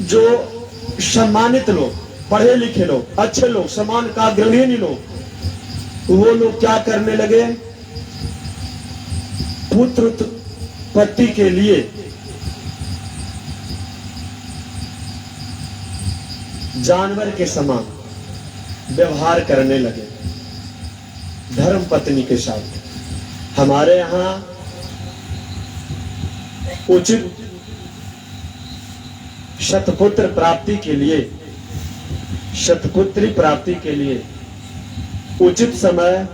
जो सम्मानित लोग, पढ़े लिखे लोग, अच्छे लोग, समाज का अग्रणी लोग, वो लोग क्या करने लगे? पुत्र उत्पत्ति के लिए जानवर के समान व्यवहार करने लगे धर्म पत्नी के साथ। हमारे यहाँ उचित शतपुत्र प्राप्ति के लिए, शतपुत्री प्राप्ति के लिए उचित समय,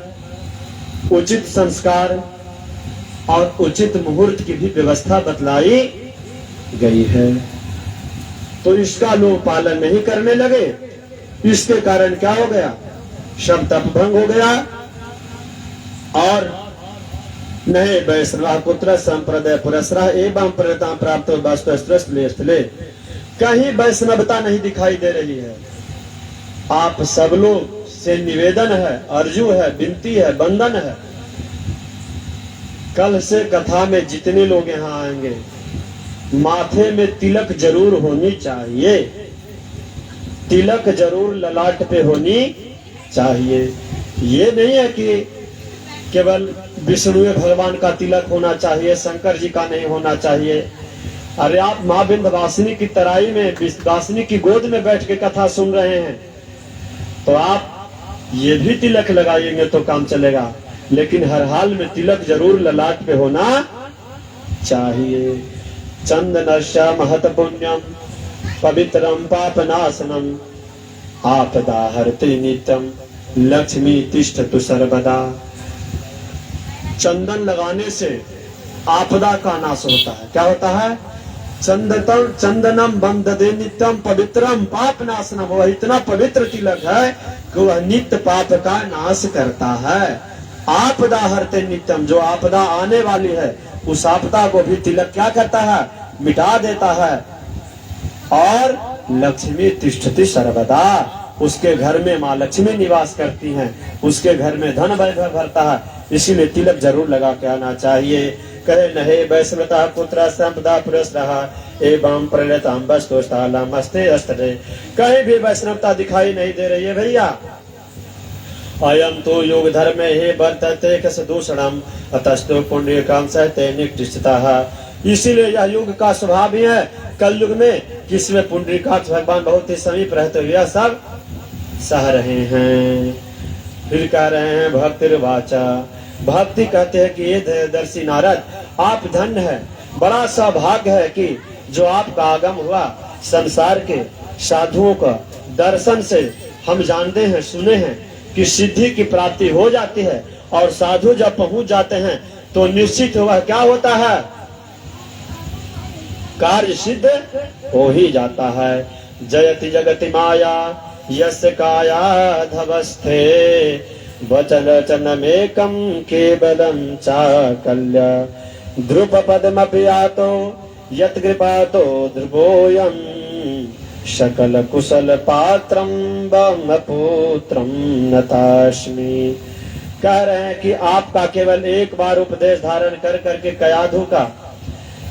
उचित संस्कार और उचित मुहूर्त की भी व्यवस्था बतलाई गई है। तो इसका लोग पालन नहीं करने लगे। इसके कारण क्या हो गया? सब तप भंग हो गया। और नए वैष्णव पुत्र संप्रदाय पुरस्कार एवं प्रेरता प्राप्त वास्तुले कहीं वैष्णवता नहीं दिखाई दे रही है। आप सब लोग से निवेदन है, अर्जू है, विनती है, बंधन है, कल से कथा में जितने लोग यहाँ आएंगे माथे में तिलक जरूर होनी चाहिए। तिलक जरूर ललाट पे होनी चाहिए। ये नहीं है कि केवल विष्णु भगवान का तिलक होना चाहिए, शंकर जी का नहीं होना चाहिए। अरे आप माँ विंध्यवासिनी की तराई में, विंध्यवासिनी की गोद में बैठ के कथा सुन रहे हैं, तो आप ये भी तिलक लगाएंगे तो काम चलेगा। लेकिन हर हाल में तिलक जरूर ललाट पे होना चाहिए। चंदनस्य महत पुण्यम पवित्रम पापनाशनम आपदा हरति नित्यम लक्ष्मी तिष्ठतु सर्वदा। चंदन लगाने से आपदा का नाश होता है। क्या होता है? चंदनम बंधते नित्यम पवित्रम पाप नाशनम। वह इतना पवित्र तिलक है कि वह नित्य पाप का नाश करता है। आपदा हरते नित्यम, जो आपदा आने वाली है उस आपदा को भी तिलक क्या करता है? मिटा देता है। और लक्ष्मी तिष्ठति सर्वदा, उसके घर में माँ लक्ष्मी निवास करती हैं, उसके घर में धन वैभव भरता है। इसीलिए तिलक जरूर लगा के आना चाहिए। कहे नहे वैष्णवता पुत्र संपदा पुरस्कार एवं प्रणताम वस्तुस्तालमस्ते अस्त्रे। कहीं भी वैष्णवता दिखाई नहीं दे रही है भैया। अयम तो योग धर्म हे वर्तते कस दूषणम अतस्तु पुण्य काम सहते निकृष्टता। इसीलिए यह युग का स्वभाव ही है कलयुग में, जिसमें पुंडरीकाक्ष भगवान बहुत ही समीप रहते हुए यह सब सह रहे हैं। फिर कह रहे हैं भक्तिर्वाचा, भक्ति कहते हैं कि ये दर्शी नारद आप धन्य है, बड़ा सौभाग्य है कि जो आपका आगम हुआ। संसार के साधुओं का दर्शन से हम जानते हैं, सुने हैं कि सिद्धि की प्राप्ति हो जाती है। और साधु जब पहुंच जाते हैं तो निश्चित हुआ क्या होता है? कार्य सिद्ध हो ही जाता है। जयति जगति माया यस्य काया धवस्थे वचन चनमेकम केवलम चाकल्य ध्रुप पद्मप्रियातो यत् कृपातो ध्रुवोयम सकल कुशल पात्रम ब्रह्मपुत्रम नतास्मि। कह रहे हैं कि आपका केवल एक बार उपदेश धारण कर करके कयाधु का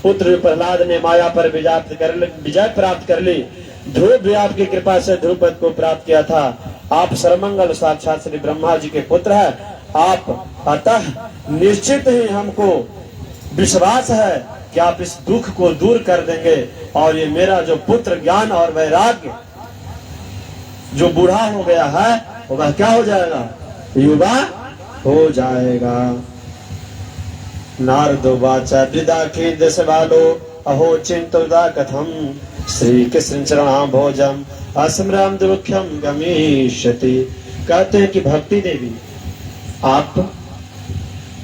पुत्र प्रहलाद ने माया पर विजय प्राप्त कर ली। ध्रुव भी आपकी कृपा से ध्रुपद को प्राप्त किया था। आप सर्वमंगल साक्षात श्री ब्रह्मा जी के पुत्र हैं। आप अतः निश्चित ही हमको विश्वास है कि आप इस दुख को दूर कर देंगे। और ये मेरा जो पुत्र ज्ञान और वैराग्य जो बूढ़ा हो गया है वह क्या हो जाएगा? युवा हो जाएगा। नारदो वाचा विदा खीद सवालो अहो चिंतुदा कथम श्री कृष्ण चरणा भोजम असमराम दुर्ख्यम गमीष्यति। कहते हैं कि भक्ति देवी आप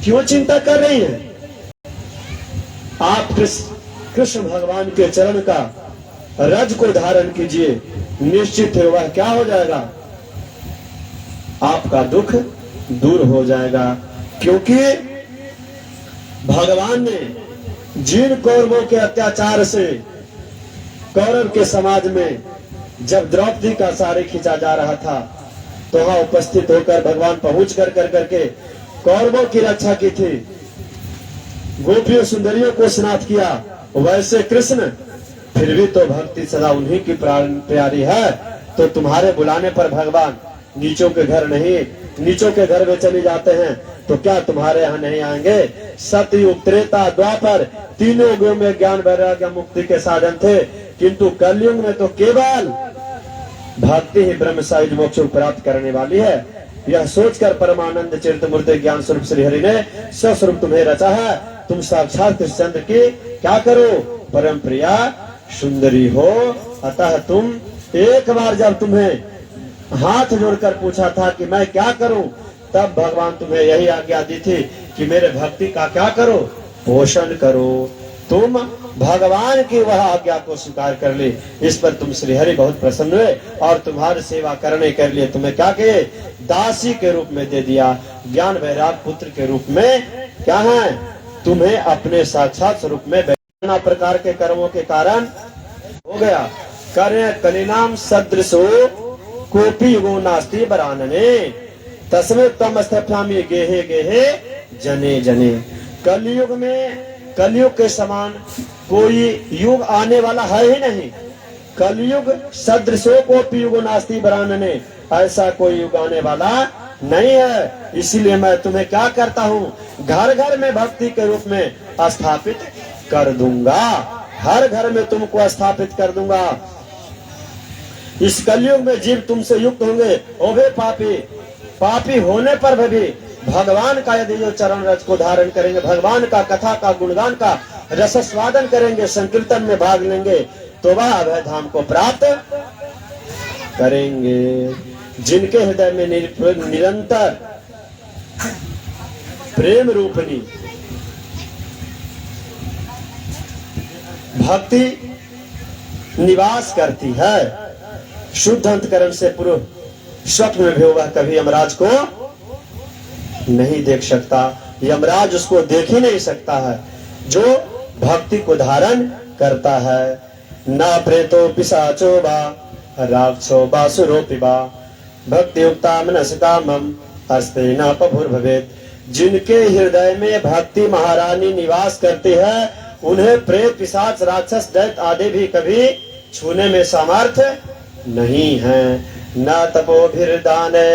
क्यों चिंता कर रही हैं? आप कृष्ण भगवान के चरण का रज को धारण कीजिए, निश्चित है वह क्या हो जाएगा? आपका दुख दूर हो जाएगा। क्योंकि भगवान ने जिन कौरवों के अत्याचार से कौरव के समाज में जब द्रौपदी का साड़ी खींचा जा रहा था तो वहां उपस्थित होकर भगवान पहुंच कर करके कौरवों की रक्षा की थी, गोपियों सुंदरियों को स्नात किया। वैसे कृष्ण फिर भी तो भक्ति सदा उन्हीं की प्यारी है। तो तुम्हारे बुलाने पर भगवान नीचों के घर नहीं, नीचों के घर में चले जाते हैं, तो क्या तुम्हारे यहाँ नहीं आएंगे? सतयुग, त्रेता, द्वापर, तीनों युगों में ज्ञान वैराग्य मुक्ति के साधन थे, किंतु कलयुग में तो केवल भक्ति ही ब्रह्म सायुज मोक्ष को प्राप्त करने वाली है। यह सोचकर परमानंद चित्त मूर्ति ज्ञान स्वरूप श्री हरि ने स्वस्वरूप तुम्हें रचा है। तुम साक्षात कृष्णचंद्र की क्या करो? परम प्रिया सुंदरी हो। अतः तुम एक बार जब तुम्हें हाथ जोड़कर पूछा था कि मैं क्या करूं, तब भगवान तुम्हें यही आज्ञा दी थी कि मेरे भक्ति का क्या करो? पोषण करो। तुम भगवान की वह आज्ञा को स्वीकार कर ले। इस पर तुम श्री हरि बहुत प्रसन्न हुए और तुम्हारी सेवा करने के लिए तुम्हें क्या किए? दासी के रूप में दे दिया। ज्ञान वैराग पुत्र के रूप में क्या है? तुम्हें अपने साक्षात स्वरूप में नाना प्रकार के कर्मों के कारण हो गया। करे कलिनाम सदृशो कोपी युगो नास्ति बरानने तस्मे तम स्थामी गेहे गेहे जने जने। कलयुग में, कलयुग के समान कोई युग आने वाला है ही नहीं। कलयुग सदृशो कोपी युगो नास्ति बरानने, ऐसा कोई युग आने वाला नहीं है। इसीलिए मैं तुम्हें क्या करता हूँ? घर घर में भक्ति के रूप में स्थापित कर दूंगा। हर घर में तुमको स्थापित कर दूंगा। इस कलयुग में जीव तुमसे युक्त होंगे। ओबे पापी, पापी होने पर भी भगवान का यदि जो चरण रज को धारण करेंगे, भगवान का कथा का गुणगान का रसस्वादन करेंगे, संकीर्तन में भाग लेंगे, तो वह अभय धाम को प्राप्त करेंगे। जिनके हृदय में निरंतर प्रेम रूपनी भक्ति निवास करती है, शुद्ध अंतकरण से पूर्व स्वप्न में भी वह कभी यमराज को नहीं देख सकता। यमराज उसको देख ही नहीं सकता है जो भक्ति को धारण करता है। ना प्रेतो पिशाचो बा राक्षो बासुरो पिबा भक्ति युक्ता मनसका मम हस्ते न पभुर्भवेत्। जिनके हृदय में भक्ति महारानी निवास करती है, उन्हें प्रेत पिशाच राक्षस दैत्य आदि भी कभी छूने में सामर्थ्य नहीं है। न तपोभिर्दाने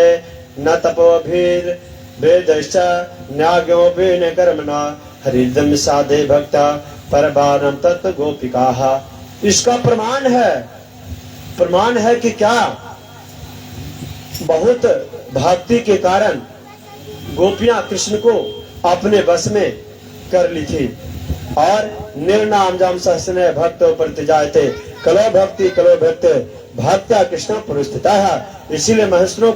न तपोभिर वेदश्च न्याज्ञो वेन कर्मणा हरिदम साधे भक्ता परबारम तत्व गोपिकाः। इसका प्रमाण है कि क्या बहुत भक्ति के कारण गोपियां कृष्ण को अपने बस में कर ली थी। और निर्नाम जाम सहस्ने भक्तों प्रति जायते कलो भक्ति कलो भक्त भक्त्या कृष्ण पुरस्थिता है। इसीलिए मनुष्यों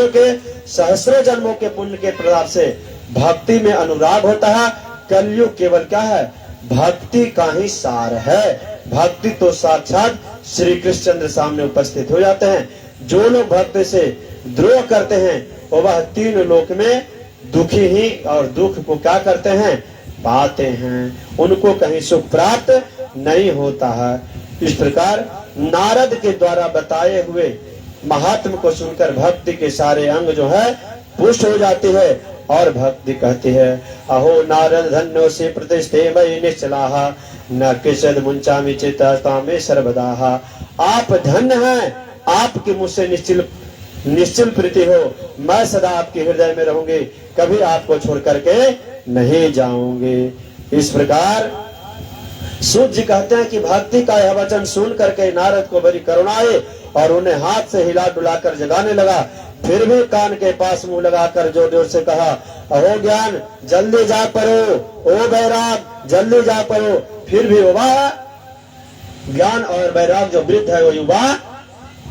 के सहस्रों जन्मों के पुण्य के प्रभाव से भक्ति में अनुराग होता है। कलयुग केवल क्या है? भक्ति का ही सार है। भक्ति तो साक्षात श्री कृष्णचंद्र सामने उपस्थित हो जाते हैं। जो लोग भक्ति से द्रोह करते हैं वह तीन लोक में दुखी ही और दुख को क्या करते हैं? पाते हैं। उनको कहीं सुख प्राप्त नहीं होता है। इस प्रकार नारद के द्वारा बताए हुए महात्म को सुनकर भक्ति के सारे अंग जो है पुष्ट हो जाते हैं और भक्ति कहती है अहो नारद धन्यो से प्रतिष्ठे मयि निश्चलाः न किंचित् मुंचामि चित्तामे सर्वदाः। आप धन्य हैं, आपके मुझसे निश्चल प्रीति हो। मैं सदा आपके हृदय में रहूंगी, कभी आपको छोड़ करके नहीं जाऊंगी। इस प्रकार सूत जी कहते हैं कि भक्ति का यह वचन सुन करके नारद को बड़ी करुणा आई और उन्हें हाथ से हिला डुलाकर जगाने लगा। फिर भी कान के पास मुंह लगाकर जोर जोर से कहा अहो ज्ञान जल्दी जा पड़ो, ओ वैराग जल्दी जा पड़ो। फिर भी युवा ज्ञान और वैराग जो वृद्ध है वो युवा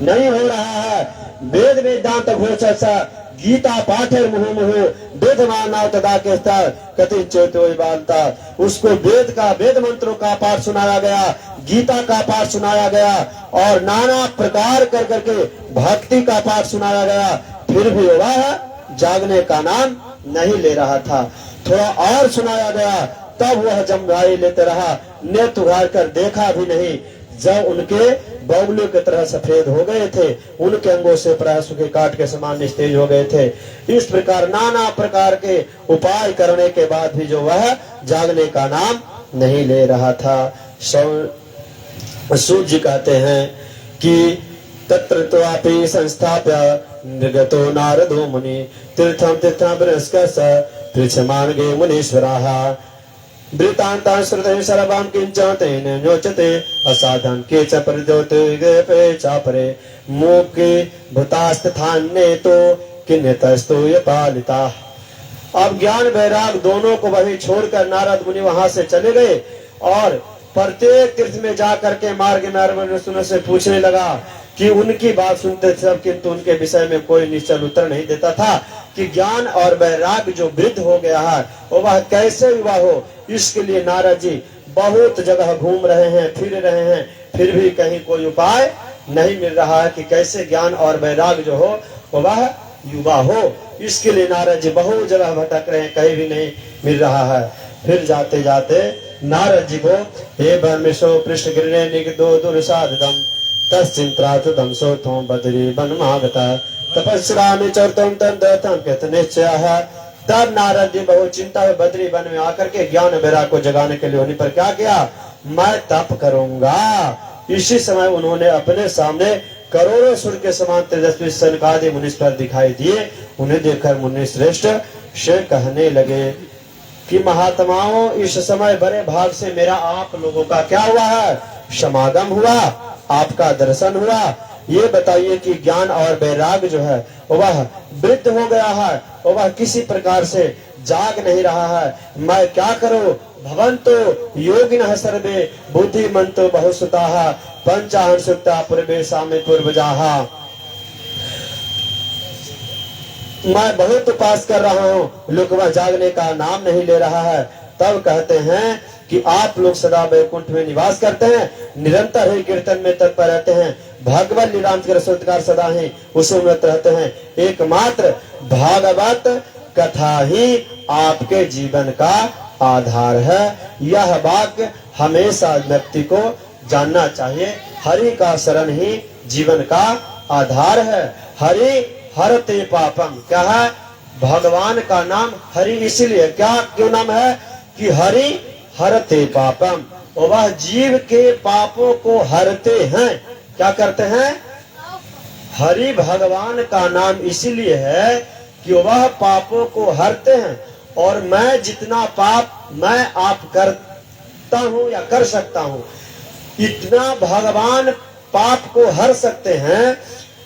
नहीं हो रहा है। वेद वेदांत घोषा गीता पाठेर मुहु मुहु वेद मानव तदा के स्तर कति चेतो बालता। उसको वेद मंत्रों का पाठ सुनाया गया, गीता का पाठ सुनाया गया और नाना प्रकार कर करके भक्ति का पाठ सुनाया गया। फिर भी वह जागने का नाम नहीं ले रहा था। थोड़ा और सुनाया गया तब वह जमघाई लेते रहा, नेत्र उघाड़ कर देखा भी नहीं। जब उनके बगुलों की तरह सफेद हो गए थे, उनके अंगों से प्राय सूखे काट के समान निस्तेज हो गए थे। इस प्रकार नाना प्रकार के उपाय करने के बाद भी जो वह जागने का नाम नहीं ले रहा था। सूत जी कहते हैं कि तत्र त्वापि संस्थाप्य निर्गतो नारदो मुनि तीर्थम तीर्थम बृहस्कस पृच्छमान गे मुनीश्वराः वृत्तान्तान् श्रुते सर्वान् किञ्च तेन न्योचते असाधन के च परिद्योते पे चापरे मोके भूतास्तथान्ये तो किन्यतस्तो ये पालिता। अब ज्ञान वैराग दोनों को वहीं छोड़कर नारद मुनि वहां से चले गए और प्रत्येक तीर्थ में जा करके मार्ग में से पूछने लगा कि उनकी बात सुनते सब, किंतु उनके विषय में कोई निश्चल उत्तर नहीं देता था कि ज्ञान और वैराग जो वृद्ध हो गया है वह कैसे युवा हो। इसके लिए नारद जी बहुत जगह घूम रहे हैं, फिर रहे हैं, फिर भी कहीं कोई उपाय नहीं मिल रहा है कि कैसे ज्ञान और वैराग जो हो वह युवा हो। इसके लिए नारद जी बहुत जगह भटक रहे हैं, कहीं भी नहीं मिल रहा है। फिर जाते जाते नारद जी को हे ब्रह्मेशो पृष्ठ गिरने निगदो दुर्साधम तस्चिंत्रातुदम सोथो बद्री वनमागता तपस्यामि चरतम तम कहते निश्चय है। तब नारद जी बहुत चिंता में बद्री वन में आकर के ज्ञान वैराग को जगाने के लिए उन्हीं पर क्या किया, मैं तप करूंगा। इसी समय उन्होंने अपने सामने करोड़ों सूर्य के समान तेजस्वी सनकादि मुनीश्वर दिखाई दिए। उन्हें देखकर मुनि श्रेष्ठ से कहने लगे कि महात्माओं इस समय बड़े भाग से मेरा आप लोगों का क्या हुआ है, समागम हुआ, आपका दर्शन हुआ। ये बताइए कि ज्ञान और वैराग जो है वह वृद्ध हो गया है, वह किसी प्रकार से जाग नहीं रहा है, मैं क्या करूं। भवन्तो योगिनः सर्वे बुद्धिमन्तो बहुसुताः पंचाहन सुक्ता पूर्वे सामे पूर्वजाः। मैं बहुत उपास कर रहा हूँ, लोग वह जागने का नाम नहीं ले रहा है। तब कहते हैं कि आप लोग सदा वैकुंठ में निवास करते हैं, निरंतर ही कीर्तन में तत्पर रहते हैं, भगवत लीलांतर सत्कार सदा ही उसे मत रहते हैं। एकमात्र भागवत कथा ही आपके जीवन का आधार है। यह वाक्य हमेशा व्यक्ति को जानना चाहिए। हरि का शरण ही जीवन का आधार है। हरि हरते पापम, क्या है, भगवान का नाम हरि इसलिए क्या क्यों नाम है कि हरि हरते पापम, वह जीव के पापों को हरते हैं। क्या करते हैं, हरि भगवान का नाम इसलिए है कि वह पापों को हरते हैं। और मैं जितना पाप मैं आप करता हूँ या कर सकता हूँ, इतना भगवान पाप को हर सकते हैं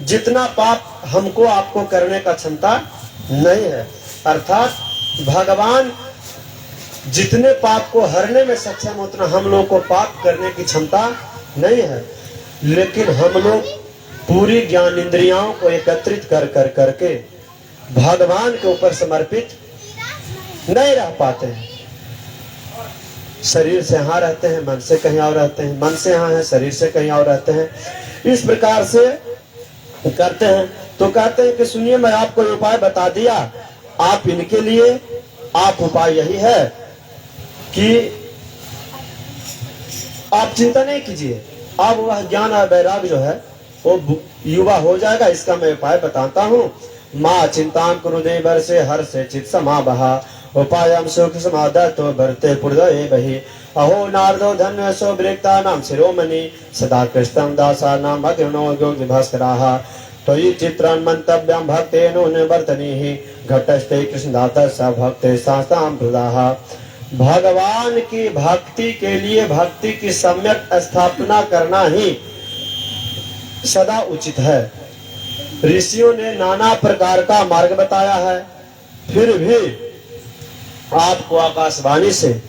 जितना पाप हमको आपको करने का क्षमता नहीं है। अर्थात भगवान जितने पाप को हरने में सक्षम उतना हम लोग को पाप करने की क्षमता नहीं है। लेकिन हम लोग पूरी ज्ञान इंद्रियाओं को एकत्रित कर करके भगवान के ऊपर समर्पित नहीं रह पाते हैं। शरीर से यहाँ रहते हैं, मन से कहीं और रहते हैं, मन से यहाँ है, शरीर से कहीं और रहते हैं। इस प्रकार से करते हैं। तो कहते हैं कि सुनिए, मैं आपको उपाय बता दिया, आप इनके लिए आप उपाय यही है कि आप चिंता नहीं कीजिए, अब वह ज्ञान और वैराग जो है वो युवा हो जाएगा। इसका मैं उपाय बताता हूँ। माँ चिंतान कुरुदेव से हर से चित समा बहा उपायम सुख समाधा तो भरते पुरदये बही अहो नारदो धन्य सो विरक्ता नाम शिरोमणि सदा कृष्णं दासा नाम अग्रणो योगी भास्कराः त्वयि चित्रं मंतव्यं भक्तेनो निवर्तनीहि घटस्ते कृष्णदाता स भक्ते सास्तां प्रदाः। भगवान की भक्ति के लिए भक्ति की सम्यक स्थापना करना ही सदा उचित है। ऋषियों ने नाना प्रकार का मार्ग बताया है, फिर भी आपको आकाशवाणी से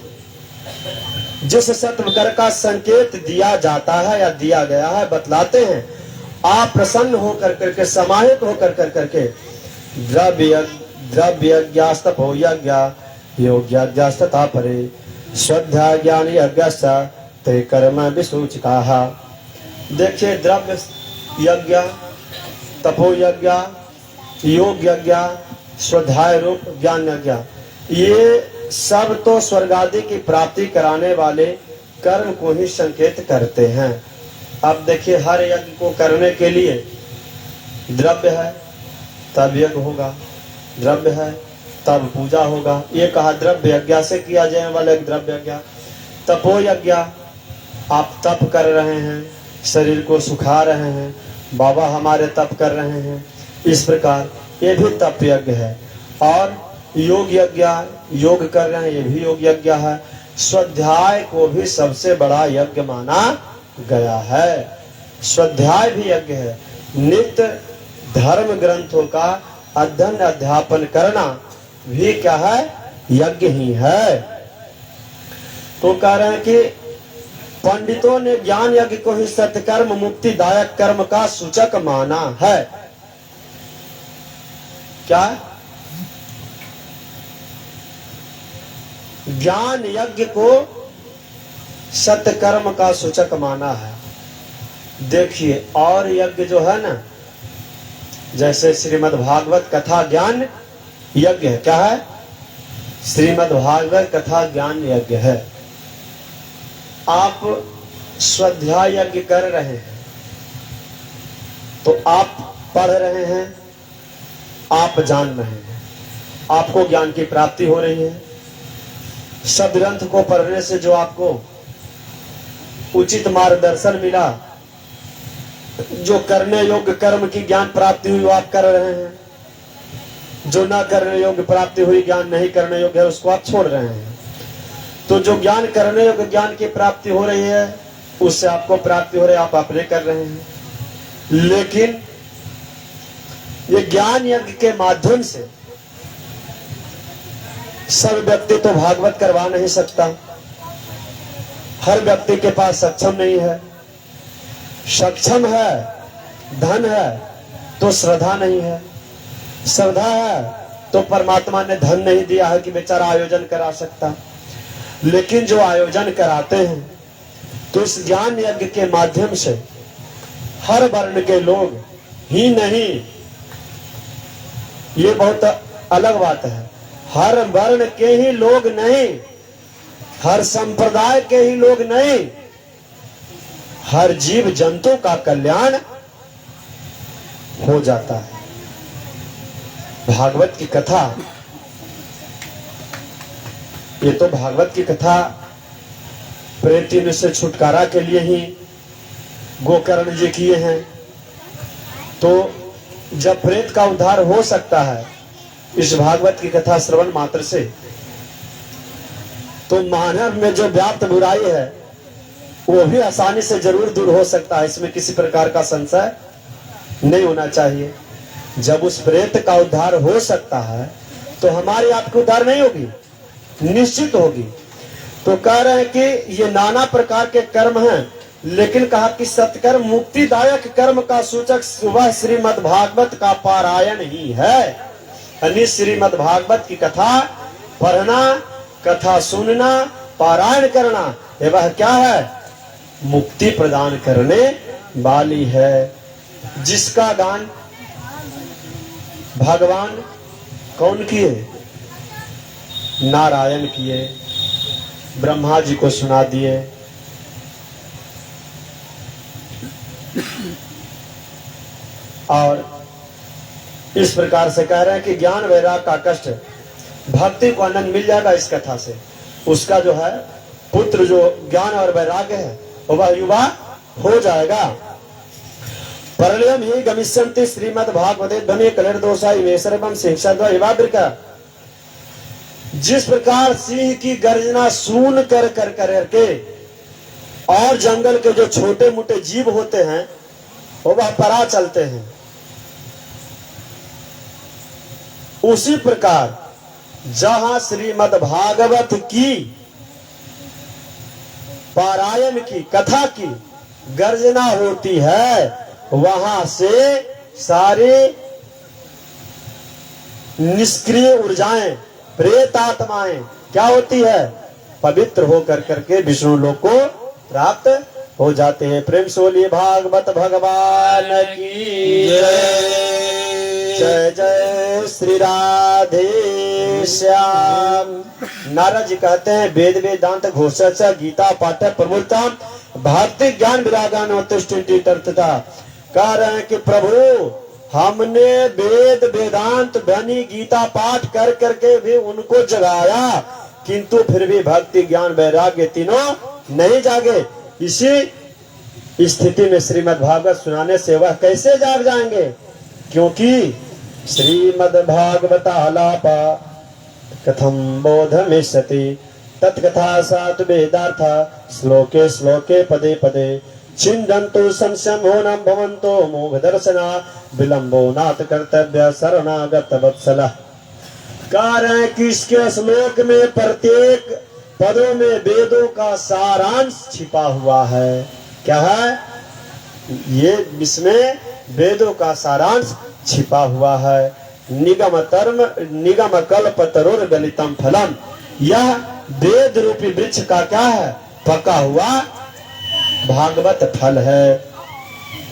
जिस सत्वकर का संकेत दिया जाता है या दिया गया है बतलाते हैं, आप प्रसन्न होकर करके समाहित होकर करके द्रव्यज्ञास्तपो यज्ञ योग्यज्ञास्तथा परे श्रद्धा ज्ञान यज्ञ ते कर्म विसूचिकाः। देखिए, द्रव्य यज्ञ, तपो यज्ञ, योग यज्ञ, श्रद्धाय रूप ज्ञान यज्ञ, ये सब तो स्वर्ग आदि की प्राप्ति कराने वाले कर्म को ही संकेत करते हैं। अब देखिए, हर यज्ञ को करने के लिए द्रव्य है तब यज्ञ होगा, द्रव्य है तब पूजा होगा। ये कहा द्रव्य यज्ञ से किया जाने वाला एक द्रव्य यज्ञ। तपो यज्ञ, आप तप कर रहे हैं, शरीर को सुखा रहे हैं, बाबा हमारे तप कर रहे हैं, इस प्रकार ये भी तप यज्ञ है। और योग यज्ञ, योग कर रहे हैं, ये भी योग यज्ञ है। स्वाध्याय को भी सबसे बड़ा यज्ञ माना गया है। स्वाध्याय भी यज्ञ है। नित्य धर्म ग्रंथों का अध्ययन अध्यापन करना भी क्या है? यज्ञ ही है। तो कह रहे हैं कि पंडितों ने ज्ञान यज्ञ को ही सत्कर्म मुक्तिदायक कर्म का सूचक माना है। क्या? ज्ञान यज्ञ को सत्कर्म का सूचक माना है। देखिए, और यज्ञ जो है ना, जैसे श्रीमद् भागवत कथा ज्ञान यज्ञ है। क्या है? श्रीमद् भागवत कथा ज्ञान यज्ञ है। आप स्वाध्याय यज्ञ कर रहे हैं तो आप पढ़ रहे हैं, आप जान रहे हैं, आपको ज्ञान की प्राप्ति हो रही है। सब ग्रंथ को पढ़ने से जो आपको उचित मार्गदर्शन मिला, जो करने योग्य कर्म की ज्ञान प्राप्ति हुई वो आप कर रहे हैं, जो न करने योग्य प्राप्ति हुई, ज्ञान नहीं करने योग्य है, उसको आप छोड़ रहे हैं। तो जो ज्ञान करने योग्य ज्ञान की प्राप्ति हो रही है, उससे आपको प्राप्ति हो रही है, आप अपने कर रहे हैं। लेकिन ये ज्ञान यज्ञ के माध्यम से सब व्यक्ति तो भागवत करवा नहीं सकता। हर व्यक्ति के पास सक्षम नहीं है। सक्षम है, धन है, तो श्रद्धा नहीं है। श्रद्धा है तो परमात्मा ने धन नहीं दिया है कि बेचारा आयोजन करा सकता। लेकिन जो आयोजन कराते हैं तो इस ज्ञान यज्ञ के माध्यम से हर वर्ण के लोग ही नहीं, ये बहुत अलग बात है, हर वर्ण के ही लोग नहीं, हर संप्रदाय के ही लोग नहीं, हर जीव जंतु का कल्याण हो जाता है। भागवत की कथा, ये तो भागवत की कथा प्रेत से छुटकारा के लिए ही गोकर्ण जी किए हैं। तो जब प्रेत का उद्धार हो सकता है इस भागवत की कथा श्रवण मात्र से, तो मानव में जो व्याप्त बुराई है वो भी आसानी से जरूर दूर हो सकता है। इसमें किसी प्रकार का संशय नहीं होना चाहिए। जब उस प्रेत का उद्धार हो सकता है तो हमारी आपकी उद्धार नहीं होगी, निश्चित होगी। तो कह रहे हैं कि ये नाना प्रकार के कर्म हैं, लेकिन कहा कि सत्कर्म मुक्तिदायक कर्म का सूचक वह श्रीमद् भागवत का पारायण ही है। यानी श्रीमद् भागवत की कथा पढ़ना, कथा सुनना, पारायण करना, ये वह क्या है? मुक्ति प्रदान करने वाली है। जिसका गान भगवान कौन किए? नारायण किए, ब्रह्मा जी को सुना दिए। और इस प्रकार से कह रहे हैं कि ज्ञान वैराग का कष्ट, भक्ति को आनंद मिल जाएगा इस कथा से। उसका जो है पुत्र जो ज्ञान और वैराग्य है वह युवा हो जाएगा। परलयम ही गमिष्यन्ति श्रीमद् भागवते ध्वनि कलर्दोषाय वेशरवम शिक्षाद्वा इवाद्रिका। जिस प्रकार सिंह की गर्जना सुन कर करके और जंगल के जो छोटे मोटे जीव होते हैं वह परा चलते हैं, उसी प्रकार जहां श्रीमद् भागवत की पारायण की कथा की गर्जना होती है, वहां से सारी निष्क्रिय ऊर्जाएं, प्रेत आत्माएं क्या होती है? पवित्र होकर करके विष्णु लोक को प्राप्त हो जाते हैं। प्रेम से बोलिए भागवत भगवान की जय। जय जय श्री राधे श्याम। नारद जी कहते हैं वेद वेदांत घोषक गीता पाठ प्रमुखता भक्ति ज्ञान विरागान अतुष्टिता। कह रहे हैं कि प्रभु हमने वेद वेदांत ध्वनि गीता पाठ कर करके भी उनको जगाया, किंतु फिर भी भक्ति ज्ञान वैराग्य तीनों नहीं जागे। इसी स्थिति में श्रीमद् भागवत सुनाने से वह कैसे जाग जाएंगे? क्योंकि श्रीमद् भागवतालापा कथम बोधमिष्यति तत्कथा सातु वेदार्थ श्लोके श्लोके पदे पदे छिन्दन्तु संशमोनं भवन्तो मोघदर्शना विलम्बो नाथ कर्तव्य शरणागत वत्सलः। कह रहे हैं कि इसके श्लोक में प्रत्येक पदों में वेदों का सारांश छिपा हुआ है। क्या है ये? इसमें वेदों का सारांश छिपा हुआ है। निगम कल्प तरुर गलितम फलम, यह वेद रूपी वृक्ष का क्या है? पका हुआ भागवत फल है।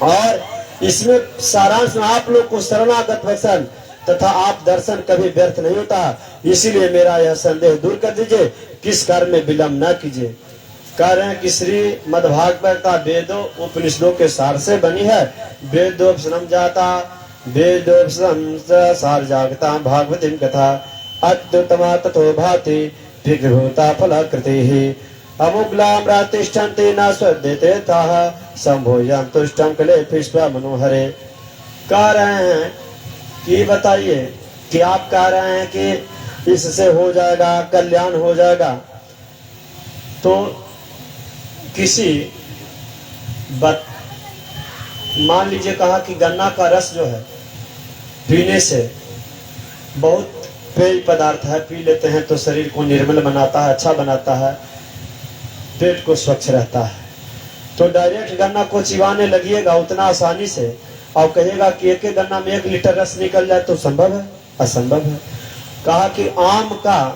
और इसमें सारांश में आप लोग को शरणागत वत्सल तथा आप दर्शन कभी व्यर्थ नहीं होता, इसीलिए मेरा यह संदेह दूर कर दीजिए, किस कार्य में विलम्ब न कीजिए। कह रहे हैं कि श्रीमद् भागवत वेदों उपनिषदों के सार से बनी है। वेदोपनिषदम जाता वेदोपनिषदम सार जागता भागवतीं कथा अत्युत्तमा तथो भाति विग्रहता फलाकृति अमुग्लाम रातिष्ठन्ति न स्वद्यते ताः संभोजन तुष्टम कले पुष्पा मनोहरे। कह रहे हैं कि बताइए कि आप कह रहे हैं कि इससे हो जाएगा, कल्याण हो जाएगा, तो किसी मान लीजिए कहा कि गन्ना का रस जो है पीने से बहुत पेय पदार्थ है, पी लेते हैं तो शरीर को निर्मल बनाता है, अच्छा बनाता है, पेट को स्वच्छ रहता है। तो डायरेक्ट गन्ना को चिबाने लगिएगा उतना आसानी से और कहेगा कि एक एक गन्ना में 1 लीटर रस निकल जाए तो संभव है? असंभव है। कहा कि आम का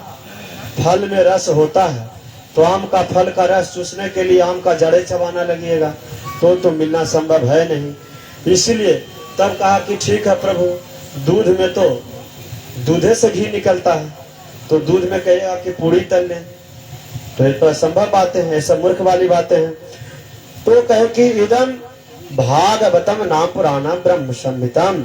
फल में रस होता है, तो आम का फल का रस चूसने के लिए आम का जड़े चबाना लगिएगा तो मिलना संभव है नहीं। इसलिए तब कहा कि ठीक है प्रभु, दूध में तो दूधे से घी निकलता है, तो दूध में कहेगा कि पूरी तल लें, तो ये तो असंभव बातें हैं, सब मूर्ख वाली बातें हैं। तो कहे कि इदम भागवतम नाम पुराणम ब्रह्म संहितम।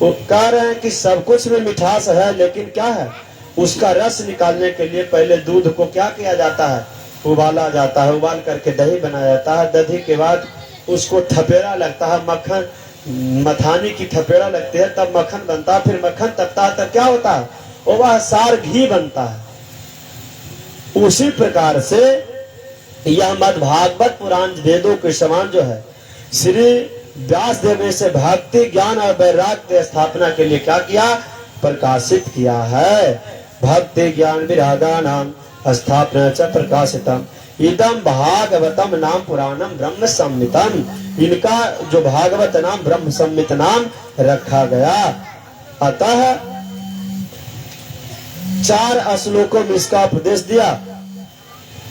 वो कह रहे हैं कि सब कुछ में मिठास है, लेकिन क्या है? उसका रस निकालने के लिए पहले दूध को क्या किया जाता है? उबाला जाता है, उबाल करके दही बनाया जाता है, दही के बाद उसको थपेड़ा लगता है, मक्खन मथानी की थपेड़ा लगती है, तब मक्खन बनता है, फिर मक्खन तपता है, तब क्या होता है? वह सार घी बनता है। उसी प्रकार से यह मद् भागवत पुराण वेदों के समान जो है, श्री व्यास देव ने से भक्ति ज्ञान और वैराग्य की स्थापना के लिए क्या किया? प्रकाशित किया है। भक्ति ज्ञान विरागा नाम स्थापना च प्रकाशितम इदम भागवतम नाम पुराणम ब्रह्म संहितम। इनका जो भागवत नाम ब्रह्म संहित नाम रखा गया। अतः 4 श्लोकों में इसका उपदेश दिया,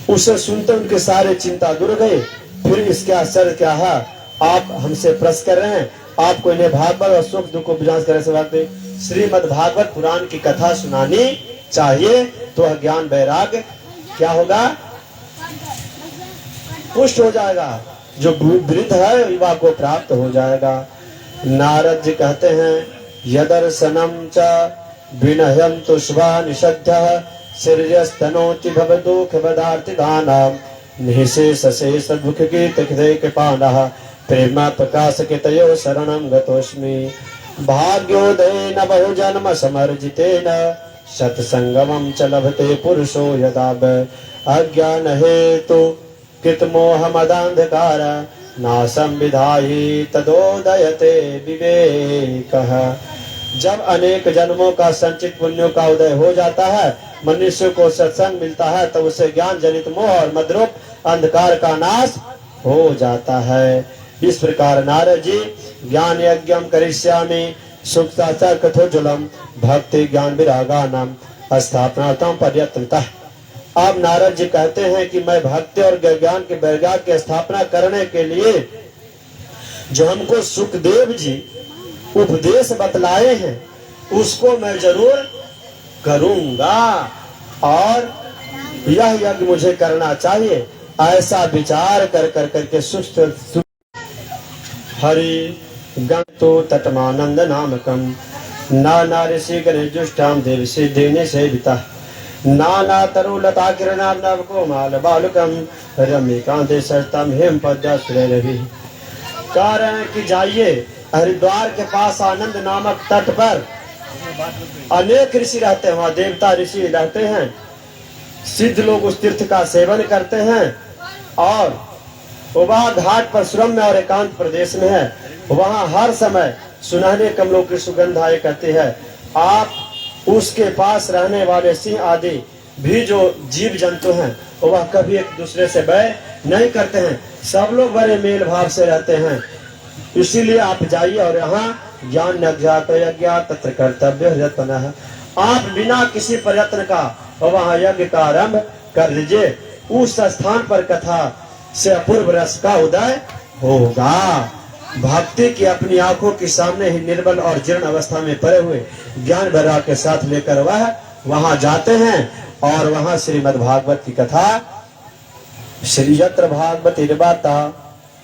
उसे सुनते उनके सारे चिंता दूर गए। फिर इसके आश्चर्य क्या है? आप हमसे प्रश्न कर रहे हैं, आपको इन्हें भागवत और सुख दुख को विनाश करने से बात श्रीमद् भागवत पुराण की कथा सुनानी चाहिए, तो ज्ञान वैराग्य क्या होगा? पुष्ट हो जाएगा। जो वृद्ध है युवा को प्राप्त हो जाएगा। नारद जी कहते हैं यदर्शनम च विनह्यन्तु शुभा निषद्धः सिर्यस्तनोति भवदुःख पदार्थ दानम निःशेष शेष दुख की तृदय कृपाणः प्रेम प्रकाश के तयो शरणं गतोस्मि भाग्योदयेन बहुजन्म समर्जितेन सत्संगमं च लभते पुरुषो यदा अज्ञान हेतु कृतमोह मदांधकार नासं विधायि तदोदयते विवेकः। जब अनेक जन्मों का संचित पुण्यों का उदय हो जाता है, मनुष्य को सत्संग मिलता है, तब उसे ज्ञान जनित मोह और मदरूप अंधकार का नाश हो जाता है। इस प्रकार नारद जी ज्ञान यज्ञम करिष्यामि सुखसाचा कथोज्वलम भक्ति ज्ञान विरागानाम स्थापनार्थम पर्यतन्तः। अब नारद जी कहते हैं कि मैं भक्ति और ज्ञान के वैराग्य की स्थापना करने के लिए जो हमको सुखदेव जी उपदेश बतलाए हैं, उसको मैं जरूर करूंगा और यह यज्ञ मुझे करना चाहिए। ऐसा विचार कर करके सुस्त हरि गंतो तटमानंद नामकम नाना ऋषि गणेशुष्टाम देव से देने से बिता। नाना तरुलता किरणार्णव कोमल बालकम रम्यकांते सतम हेम पद्या रवि। कह रहे हैं कि जाइए हरिद्वार के पास आनंद नामक तट पर अनेक ऋषि रहते हैं, वहाँ देवता ऋषि रहते हैं, सिद्ध लोग उस तीर्थ का सेवन करते हैं और वहाँ घाट पर सुरम्य और एकांत प्रदेश में है। वहाँ हर समय सुनहरे कमलों की सुगंध आए करती है। आप उसके पास रहने वाले सिंह आदि भी जो जीव जंतु हैं वह कभी एक दूसरे से बैर नहीं करते हैं, सब लोग बड़े मेल भाव से रहते हैं। इसीलिए आप जाइए और यहाँ ज्ञान न अज्ञात अज्ञात तत्र कर्तव्य यत्न। आप बिना किसी प्रयत्न का वहाँ यज्ञ का आरंभ कर लीजिए, उस स्थान पर कथा से अपूर्व रस का उदय होगा। भक्ति की अपनी आंखों के सामने ही निर्बल और जीर्ण अवस्था में पड़े हुए ज्ञान वैराग्य के साथ लेकर वह वहां जाते हैं और वहां श्रीमद् भागवत की कथा श्री यत्र भागवती निर्वाता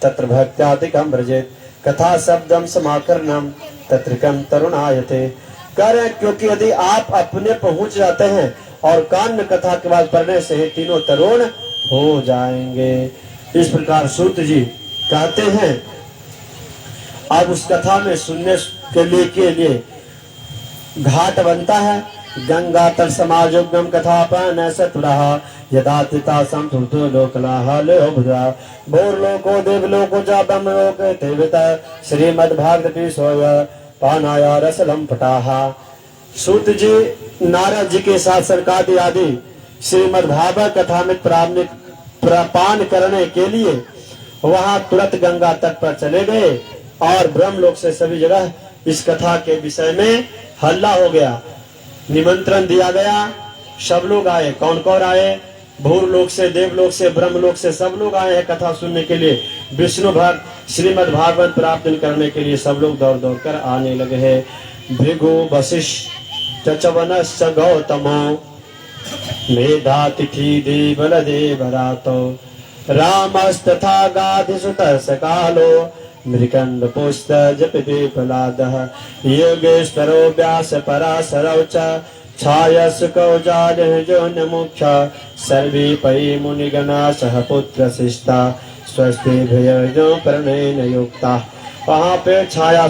तत्र भक्त्यादिकं व्रजेत कथा शब्दम समाकरणम तत्र कम तरुणायते। कह रहे क्योंकि यदि आप अपने पहुंच जाते हैं और कान्य कथा के बाद पढ़ने से ही तीनों तरुण हो जाएंगे। इस प्रकार सूत जी कहते हैं अब उस कथा में सुनने के लिए घाट बनता है। गंगा तट समाजोगम कथा पान सतुरहा यदा तिता संतुतो लोकलाहा लोभदा भोर लोको देव लोको जा ब्रह्म लोक देवता श्रीमद् भागवती सोया पानाया रसलम पटाहा। सूत जी नारद जी के साथ सरकादि आदि श्रीमद् भागवत कथा में प्रारंभिक पान करने के लिए वहां तुरंत गंगा तट पर चले गए और ब्रह्मलोक से सभी जगह इस कथा के विषय में हल्ला हो गया। निमंत्रण दिया गया, सब लोग आए। कौन कौन आए? भूरलोक से, देवलोक से, ब्रह्मलोक से सब लोग आए हैं कथा सुनने के लिए। विष्णु भक्त श्रीमद् भागवत प्राप्त करने के लिए सब लोग दौड़ दौड़ कर आने लगे हैं। भृगु वशिष्ठ चवनश्च गौतमो मेधातिथि देवल देवरातो रामस्तथा गाधिसुतः सकालो मृकंड पुस्त जपति प्रहलादः योगेश्वरो व्यास पराशरौ च छायासुकौ जालः मुख्य सर्वे पै मुनिगणा सह पुत्र शिष्टा स्वस्ति भयजो प्रणयन युक्ता। वहाँ पे छाया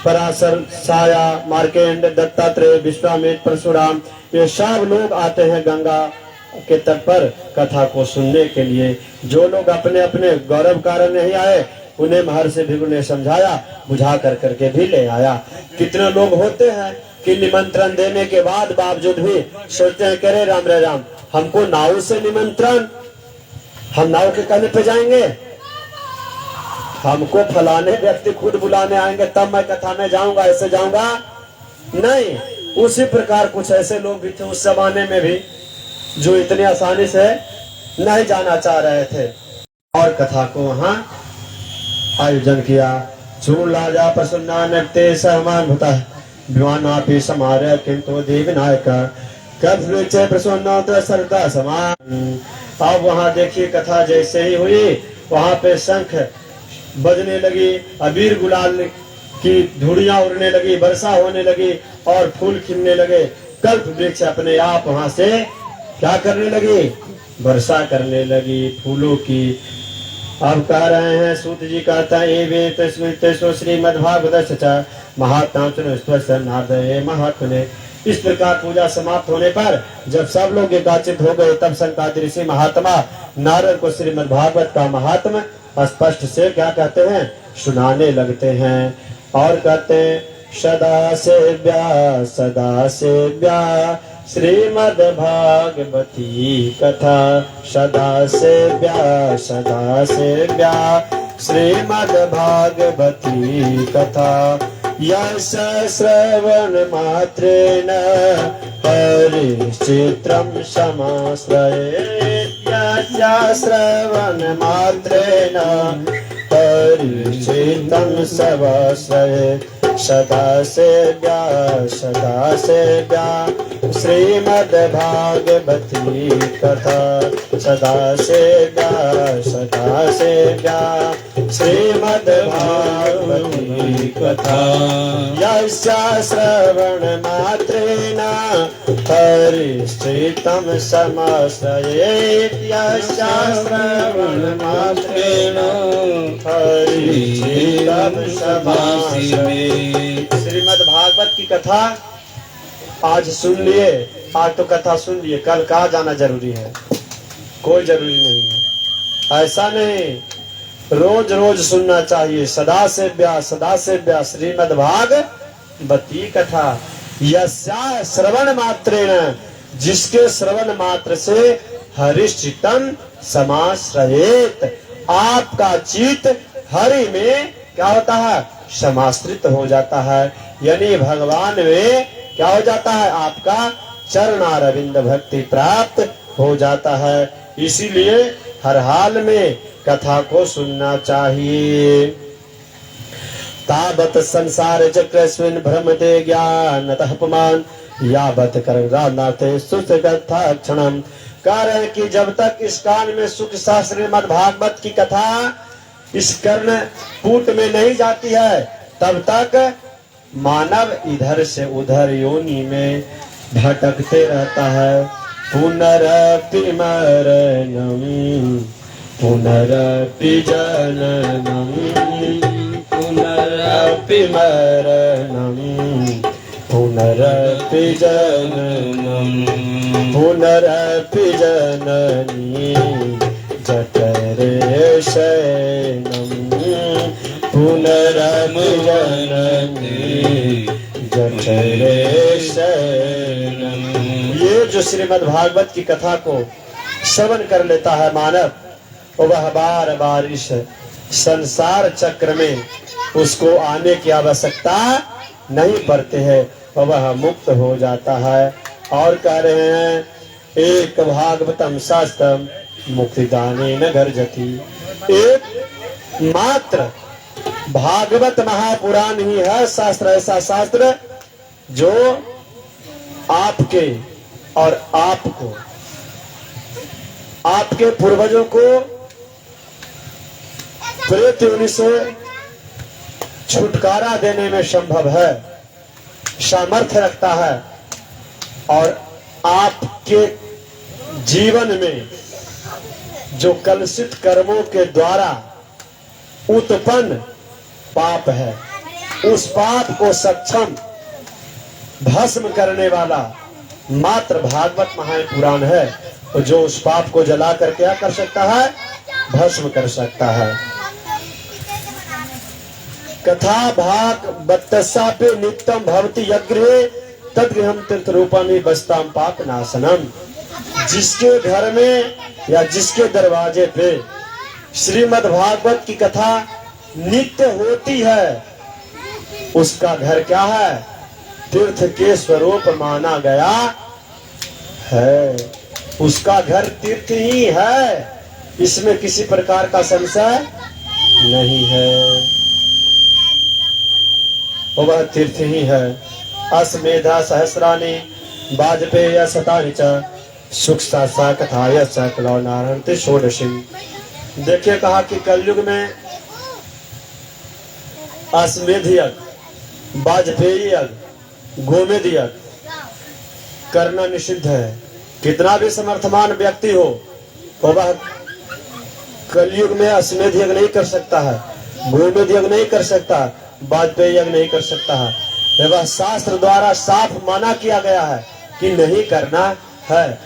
पराशर छाया मार्केंड दत्तात्रेय विश्वामित्र परशुराम ये सब लोग आते हैं गंगा के तट पर कथा को सुनने के लिए। जो लोग अपने अपने गौरव कारण नहीं आए उन्हें महर्षि भृगु ने समझाया, बुझा कर करके भी ले आया। कितने लोग होते हैं कि निमंत्रण देने के बाद बावजूद भी सोचते हैं करे राम रे राम हमको नाव से निमंत्रण, हम नाव के कहने पे जाएंगे, हमको फलाने व्यक्ति खुद बुलाने आएंगे तब मैं कथा में जाऊंगा, ऐसे जाऊंगा नहीं। उसी प्रकार कुछ ऐसे लोग भी थे उस जमाने में भी जो इतनी आसानी से नहीं जाना चाह रहे थे और कथा को वहां आयोजन किया। चूर्ण लाजा प्रसन्ना नृत्य सहमान होता है विमाना भी समारे किंतु देवी नायक कब प्रसन्न तो सरदा समान। अब वहां देखिए कथा जैसे ही हुई वहां पे शंख बजने लगी, अबीर गुलाल की धुड़ियां उड़ने लगी, वर्षा होने लगी और फूल खिलने लगे। कल्प वृक्ष अपने आप वहां से क्या करने लगी? वर्षा करने लगी फूलों की। अब कह रहे हैं सूत जी कहता है श्रीमद्भागवत महात्मा। इस प्रकार पूजा समाप्त होने पर जब सब लोग एकाचित हो गए तब संकादिक ऋषि महात्मा नारद को श्रीमद्भागवत का महात्मा स्पष्ट से क्या कहते हैं सुनाने लगते हैं और कहते हैं सदा सेव्या श्रीमद् भागवती कथा सदा सेव्या श्रीमद् भागवती कथा यश श्रवण मात्रेण परिचित्रं समाश्रयेत् श्रवण मात्रेण परिचित्रं समाश्रयेत् सदा सेव्या श्रीमद् भागवती कथा सदा सेव्या श्रीमद् भागवती कथा यस्या श्रवण मात्रेण हरिश्चित्तं समाश्रयेत् यस्या श्रवण मात्रेण हरिश्चित्तं समाश्रयेत्। श्रीमद् भागवत की कथा आज सुन लिए, आज तो कथा सुन लिए, कल कहाँ जाना जरूरी है? कोई जरूरी नहीं है, ऐसा नहीं, रोज रोज सुनना चाहिए। सदा सेव्या श्रीमद् भागवती कथा यस्या श्रवण मात्रेण, जिसके श्रवण मात्र से हरिश्चित्तं समाश्रयेत्, आपका चित्त हरि में क्या होता है? समाश्रित हो जाता है, यानी भगवान में क्या हो जाता है? आपका चरणारविंद भक्ति प्राप्त हो जाता है। इसीलिए हर हाल में कथा को सुनना चाहिए। तावत संसार चक्रस्मिन् भ्रमते ज्ञानतः पुमान् यावत् कर्णाते सुख कथा क्षणम्। कारण कि जब तक इस कान में सुख सा श्रीमद् भागवत की कथा इस कर्ण कूट में नहीं जाती है, तब तक मानव इधर से उधर योनि में भटकते रहता है। पुनरपि मरणम् पुनरपि जननम् पुनरपि मरणम् पुनरपि जननम् पुनरपि जननी जठरे शयनम् पुनरपि जननी जठरे शयनम्। ये जो श्रीमद् भागवत की कथा को श्रवण कर लेता है मानव, वह बार बार इस संसार चक्र में उसको आने की आवश्यकता नहीं पड़ती है, वह मुक्त हो जाता है। और कह रहे हैं एक भागवतम शास्त्रम मुक्तिदानेन गर्जति। एक मात्र भागवत महापुराण ही है शास्त्र, ऐसा शास्त्र जो आपके और आपको, आपके पूर्वजों को प्रेत योनि से छुटकारा देने में संभव है, सामर्थ्य रखता है, और आपके जीवन में जो कलुषित कर्मों के द्वारा उत्पन्न पाप है, उस पाप को सक्षम भस्म करने वाला मात्र भागवत महापुराण है, जो उस पाप को जला कर क्या कर सकता है? भस्म कर सकता है। कथा भागवतस्यापि नित्यं भवति यज्ञे तद्गृहं तीर्थरूपं बस्तां पापनाशनम। जिसके घर में या जिसके दरवाजे पे श्रीमद् भागवत की कथा नित्य होती है, उसका घर क्या है? तीर्थ के स्वरूप माना गया है। उसका घर तीर्थ ही है, इसमें किसी प्रकार का संशय नहीं है, वह तीर्थ ही है। अस्मेधा सहस्राणि वाजपेय शतानि च सुख सा कथाय च कलौ नारायण षोडशी। देखिए कहा कि कलयुग में अश्वमेध यज्ञ, वाजपेयी यज्ञ, गोमेध यज्ञ करना निषिद्ध है। कितना भी समर्थमान व्यक्ति हो, वह कलयुग में अश्वमेध यज्ञ नहीं कर सकता है, गोमेध यज्ञ नहीं कर सकता, वाजपेयी यज्ञ नहीं कर सकता है। वह शास्त्र द्वारा साफ मना किया गया है कि नहीं करना है।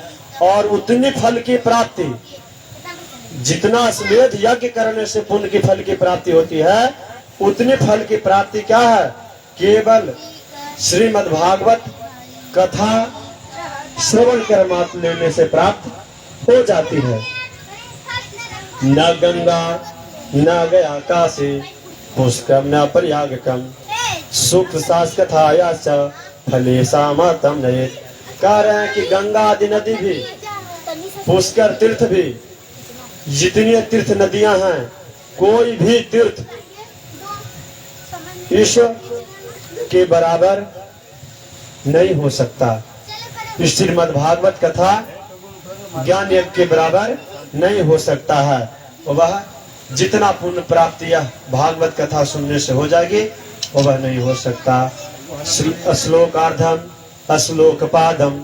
और उतनी फल की प्राप्ति, जितना अश्वमेध यज्ञ करने से पुण्य की फल की प्राप्ति होती है, उतनी फल की प्राप्ति क्या है? केवल श्रीमद् भागवत कथा श्रवण कर मात्र लेने से प्राप्त हो जाती है। न गंगा न गया काशी पुष्करम न प्रयागकम सुख सास कथाया च फले सामतम नयेत। कह रहे हैं कि गंगा आदि नदी भी, पुष्कर तीर्थ भी, जितनी तीर्थ नदियां हैं, कोई भी तीर्थ इस के बराबर नहीं हो सकता। श्रीमद् भागवत कथा ज्ञान यज्ञ के बराबर नहीं हो सकता है। वह जितना पुण्य प्राप्ति यह भागवत कथा सुनने से हो जाएगी वह नहीं हो सकता। श्लोकार्धम अश्लोकपादम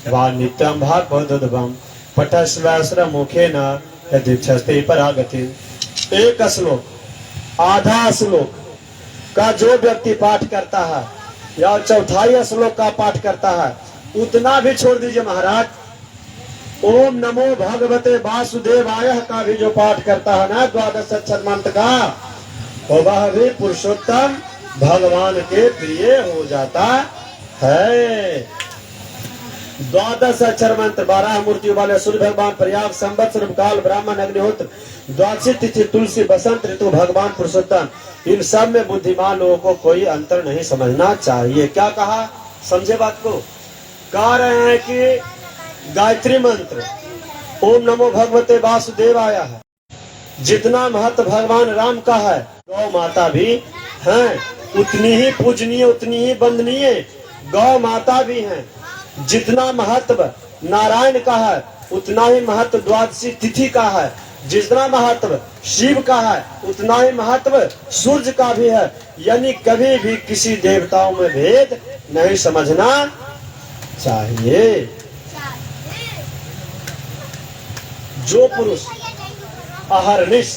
वा नित्यम भागवतोद्भवम पठस्व मुखेन यदीक्षस्ते परागति। एक श्लोक आधा श्लोक का जो व्यक्ति पाठ करता है या चौथाई श्लोक का पाठ करता है उतना भी छोड़ दीजिए महाराज। ओम नमो भगवते वासुदेवाय का भी जो पाठ करता है ना 12 अक्षर मंत्र का वह भी पुरुषोत्तम भगवान के प्रिय हो जाता है। 12 अक्षर मंत्र 12 मूर्तियों वाले सूर्य भगवान पर्याप्त संवत्सर काल ब्राह्मण अग्निहोत्र द्वादशी तिथि तुलसी बसंत ऋतु भगवान पुरुषोत्तम इन सब में बुद्धिमान लोगों को कोई अंतर नहीं समझना चाहिए। क्या कहा समझे बात को? कह रहे हैं कि गायत्री मंत्र ओम नमो भगवते वासुदेवाय है, जितना महत्व भगवान राम का है गौ माता भी हैं, उतनी ही पूजनीय उतनी ही वंदनीय गौ माता भी हैं। जितना महत्व नारायण का है उतना ही महत्व द्वादशी तिथि का है, जितना महत्व शिव का है उतना ही महत्व सूर्य का भी है। यानी कभी भी किसी देवताओं में भेद नहीं समझना चाहिए। जो पुरुष अहरनिश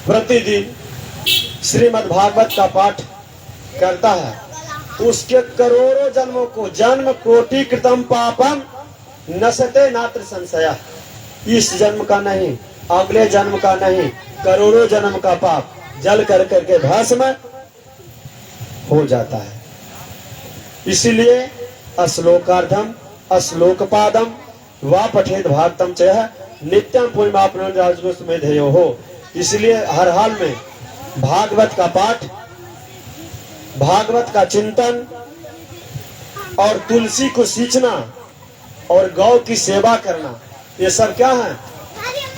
प्रतिदिन श्रीमद् भागवत का पाठ करता है उसके करोड़ों जन्मों को जन्म कोटि कृतम पापम नसते नात्र संशया। इस जन्म का नहीं अगले जन्म का नहीं करोड़ों जन्म का पाप जल कर करके भस्म हो जाता है। इसीलिए अश्लोकार्धम अश्लोकपादम वा पठेद भागतम चय नित्यम पूर्णमापन धेयो हो। इसलिए हर हाल में भागवत का पाठ भागवत का चिंतन और तुलसी को सींचना और गौ की सेवा करना ये सब क्या है?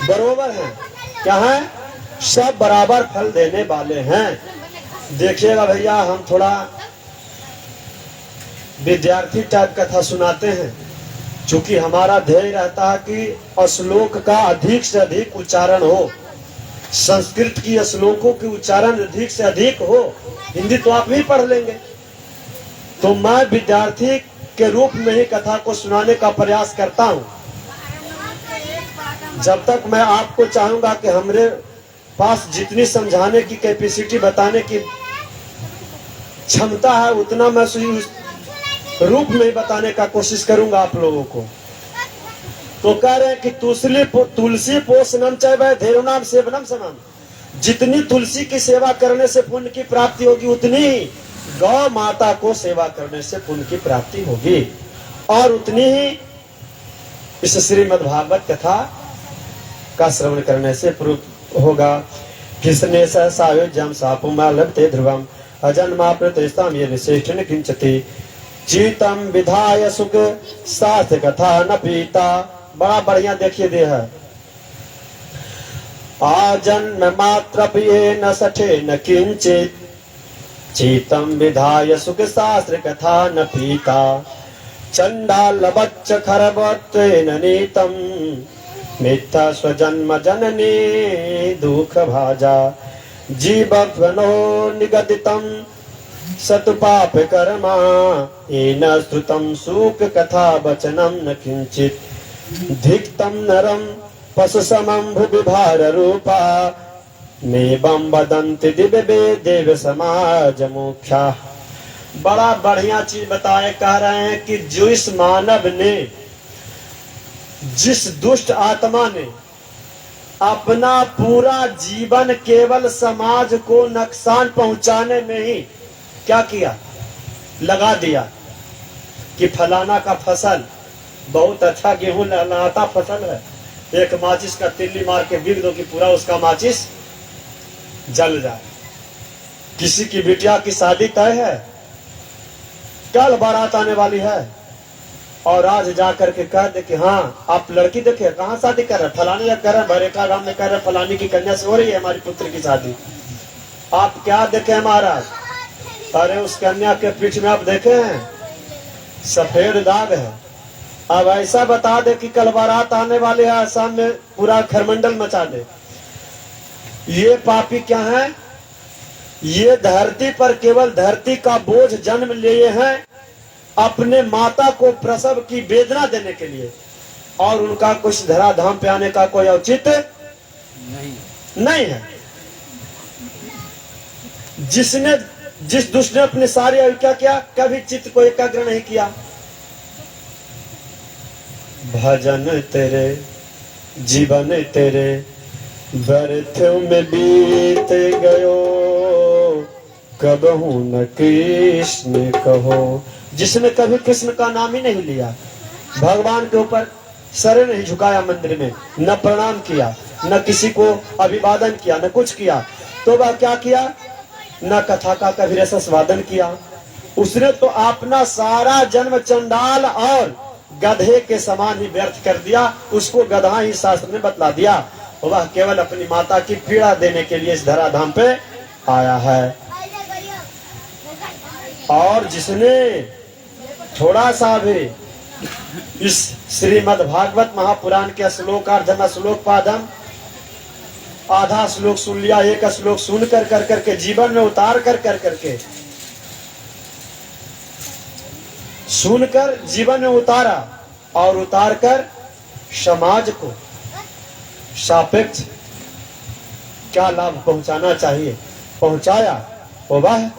बरोबर है। क्या है? सब बराबर फल देने वाले हैं। देखिएगा भैया हम थोड़ा विद्यार्थी टाइप कथा सुनाते हैं क्योंकि हमारा ध्येय रहता है कि श्लोक का अधिक से अधिक उच्चारण हो, संस्कृत की श्लोकों की उच्चारण अधिक से अधिक हो। हिंदी तो आप भी पढ़ लेंगे, तो मैं विद्यार्थी के रूप में ही कथा को सुनाने का प्रयास करता हूँ। जब तक मैं आपको चाहूंगा कि हमारे पास जितनी समझाने की कैपेसिटी बताने की क्षमता है उतना मैं उस रूप में बताने का कोशिश करूंगा आप लोगों को। तो कह रहे हैं कि तुलसी पोषणम चैव धेनुनाम सेवनम समम। जितनी तुलसी की सेवा करने से पुण्य की प्राप्ति होगी उतनी ही गौ माता को सेवा करने से पुण्य की प्राप्ति होगी और उतनी ही इस श्रीमद् भागवत कथा का श्रवण करने से होगा। किसने सायुज्यम सापुमा लभते ध्रुवम अजन्मा प्रतिष्ठाम ये निश्रेष्ठ न किंचति चीतम विधाय सुख शास्त्र कथा न पीता। बड़ा बढ़िया देखिए दे है आजन्म मात्र प्रिय न सठे न किंचित चीतम विधाय सुख शास्त्र कथा न पीता चंडाल बच्च खरबत्वेन नीतम मिथ्या स्वजन्म जननी दुख भाजा जीवनो निगदितम सतुपाप कर्मा येन श्रुतम सुख कथा वचनम न किंचित धिक्तम नरम पशु समम भुविभार रूपा नेबम वदन्ति दिव्य देव समाज मुख्या। बड़ा बढ़िया चीज बताए कह रहे हैं कि जो इस मानव ने जिस दुष्ट आत्मा ने अपना पूरा जीवन केवल समाज को नुकसान पहुंचाने में ही क्या किया लगा दिया कि फलाना का फसल बहुत अच्छा गेहूं लहलहाता फसल है, एक माचिस का तिल्ली मार के बिक दो कि पूरा उसका माचिस जल जाए। किसी की बिटिया की शादी तय है, कल बारात आने वाली है और आज जा करके कह दे कि हाँ आप लड़की देखे कहाँ शादी कर रहे, फलाने जगह कर रहे, भरेका गांव में कर रहे, फलानी की कन्या से हो रही है हमारी पुत्र की शादी। आप क्या देखे महाराज? अरे उस कन्या के पीठ में आप देखे हैं सफेद दाग है। अब ऐसा बता दे कि कल बारात आने वाले है, आसाम में पूरा खरमंडल मचा दे। ये पापी क्या है? ये धरती पर केवल धरती का बोझ जन्म लिए हैं अपने माता को प्रसव की वेदना देने के लिए, और उनका कुछ धराधाम पे आने का कोई औचित्य नहीं है। जिस दुष्ट ने अपने सारे आयु क्या किया, कभी चित्त को एकाग्र नहीं किया। भजन तेरे जीवन तेरे व्यर्थ में बीत गयो, कबहू न कृष्ण कहो। जिसने कभी कृष्ण का नाम ही नहीं लिया, भगवान के ऊपर सर नहीं झुकाया, मंदिर में न प्रणाम किया, न किसी को अभिवादन किया, न कुछ किया, तो वह क्या किया? न कथा का कभी रसस्वादन किया। उसने तो अपना सारा जन्म चंडाल और गधे के समान ही व्यर्थ कर दिया। उसको गधा ही शास्त्र ने बतला दिया। वह केवल अपनी माता की पीड़ा देने के लिए इस धराधाम पे आया है। और जिसने थोड़ा सा भी इस श्रीमद् भागवत महापुराण के श्लोकार्धम श्लोक पादम आधा श्लोक सुन लिया, एक श्लोक सुन कर करके जीवन में उतार कर करके सुनकर जीवन में उतारा, और उतार कर समाज को सापेक्ष क्या लाभ पहुंचाना चाहिए पहुंचाया, वो वह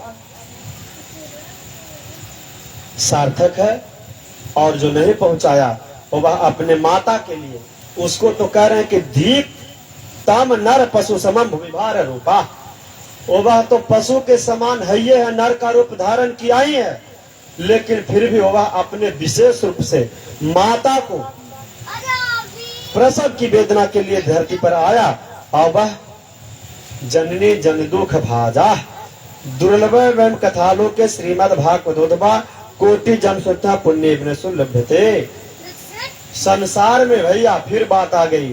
सार्थक है। और जो नहीं पहुंचाया वो वह अपने माता के लिए, उसको तो कह रहे हैं कि दीप तम नर पशु समम भूमिभार रूपा, वो वह तो पशु के समान है, ये है, नर का रूप धारण किया ही है, लेकिन फिर भी वह अपने विशेष रूप से माता को प्रसव की वेदना के लिए धरती पर आया। और वह जननी जन दुख भाजा दुर्लभ एवं कथालो के श्रीमद् भागवतोद्भवा कोटि जन सुता पुण्य सुलभते। संसार में भैया फिर बात आ गई,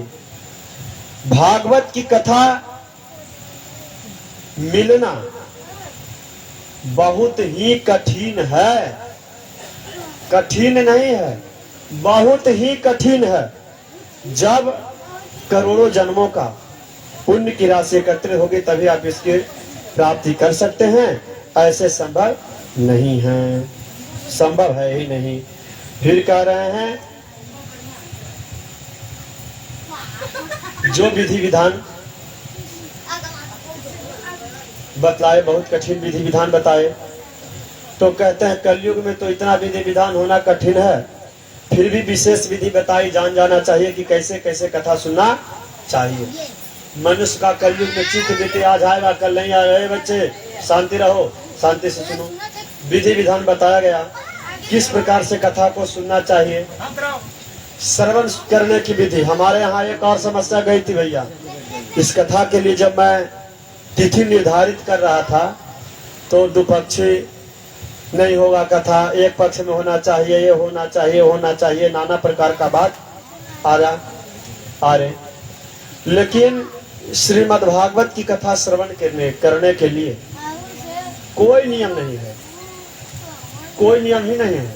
भागवत की कथा मिलना बहुत ही कठिन है। कठिन नहीं है, बहुत ही कठिन है। जब करोड़ों जन्मों का पुण्य की राशि एकत्रित होगी तभी आप इसकी प्राप्ति कर सकते हैं। ऐसे संभव नहीं है, संभव है ही नहीं। फिर कह रहे हैं जो विधि विधान बतलाए, बहुत कठिन विधि विधान बताए, तो कहते हैं कलयुग में तो इतना विधि विधान होना कठिन है, फिर भी विशेष विधि बताई, जान जाना चाहिए कि कैसे कैसे कथा सुनना चाहिए। मनुष्य का कलयुग में चित्त बीते, आज आएगा कल नहीं आएगा, बच्चे शांति रहो, शांति से सुनो। विधि विधान बताया गया किस प्रकार से कथा को सुनना चाहिए। श्रवण करने की विधि। हमारे यहाँ एक और समस्या गई थी भैया, इस कथा के लिए जब मैं तिथि निर्धारित कर रहा था तो दुपक्षी नहीं होगा कथा, एक पक्ष में होना चाहिए, ये होना चाहिए, होना चाहिए, नाना प्रकार का बात आ रहे। लेकिन श्रीमद् भागवत की कथा श्रवण करने के लिए कोई नियम नहीं है, कोई नियम ही नहीं है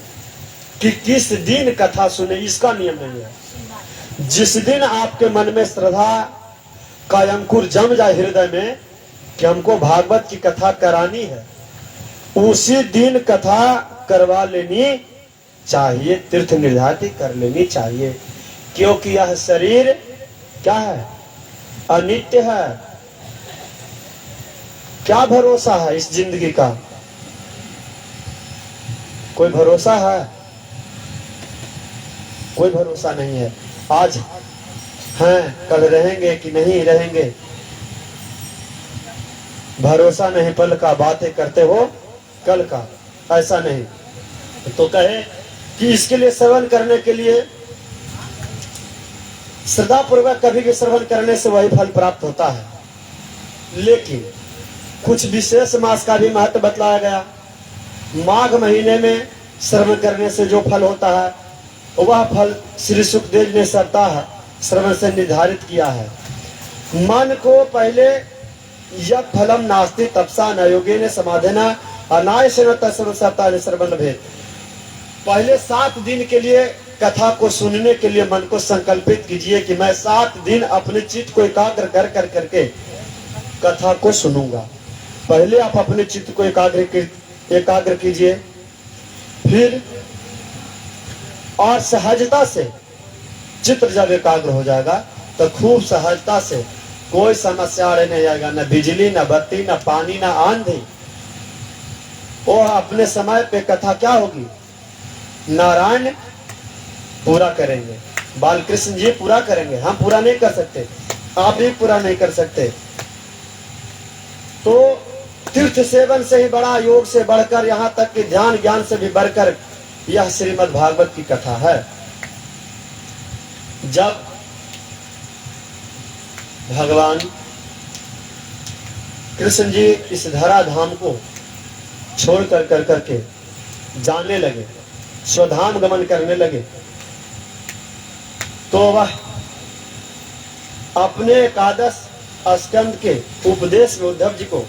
कि किस दिन कथा सुने, इसका नियम नहीं है। जिस दिन आपके मन में श्रद्धा का अंकुर जम जाए हृदय में कि हमको भागवत की कथा करानी है, उसी दिन कथा करवा लेनी चाहिए, तीर्थ निर्धारित कर लेनी चाहिए। क्योंकि यह शरीर क्या है? अनित्य है। क्या भरोसा है इस जिंदगी का? कोई भरोसा है? कोई भरोसा नहीं है। आज हैं, कल रहेंगे कि नहीं रहेंगे, भरोसा नहीं। पल का बातें करते हो कल का, ऐसा नहीं। तो कहे कि इसके लिए श्रवण करने के लिए श्रद्धा पूर्वक कभी भी श्रवण करने से वही फल प्राप्त होता है। लेकिन कुछ विशेष मास का भी महत्व बतलाया गया। माघ महीने में श्रवण करने से जो फल होता है वह फल श्री सुखदेव ने सप्ताह श्रवण से निर्धारित किया है। मन को पहले यत् फलम नास्ति तपसा न योगेन समाधेन अनाय से न तस्वता श्रवण भेद। पहले 7 दिन के लिए कथा को सुनने के लिए मन को संकल्पित कीजिए कि मैं 7 दिन अपने चित्त को एकाग्र कर करके कथा को सुनूंगा। पहले आप अपने चित्त को एकाग्र कीजिए, फिर और सहजता से चित्त जब एकाग्र हो जाएगा तो खूब सहजता से कोई समस्या नहीं आएगा, न बिजली, न बत्ती, न पानी, न आंधी। वो अपने समय पे कथा क्या होगी, नारायण पूरा करेंगे, बालकृष्ण जी पूरा करेंगे। हम पूरा नहीं कर सकते, आप भी पूरा नहीं कर सकते। तो तीर्थ सेवन से ही बड़ा, योग से बढ़कर, यहाँ तक कि ध्यान ज्ञान से भी बढ़कर यह श्रीमद् भागवत की कथा है। जब भगवान कृष्ण जी इस धरा धाम को छोड़ कर करके जाने लगे, स्वधाम गमन करने लगे, तो वह अपने एकादश स्कंद के उपदेश में उद्धव जी को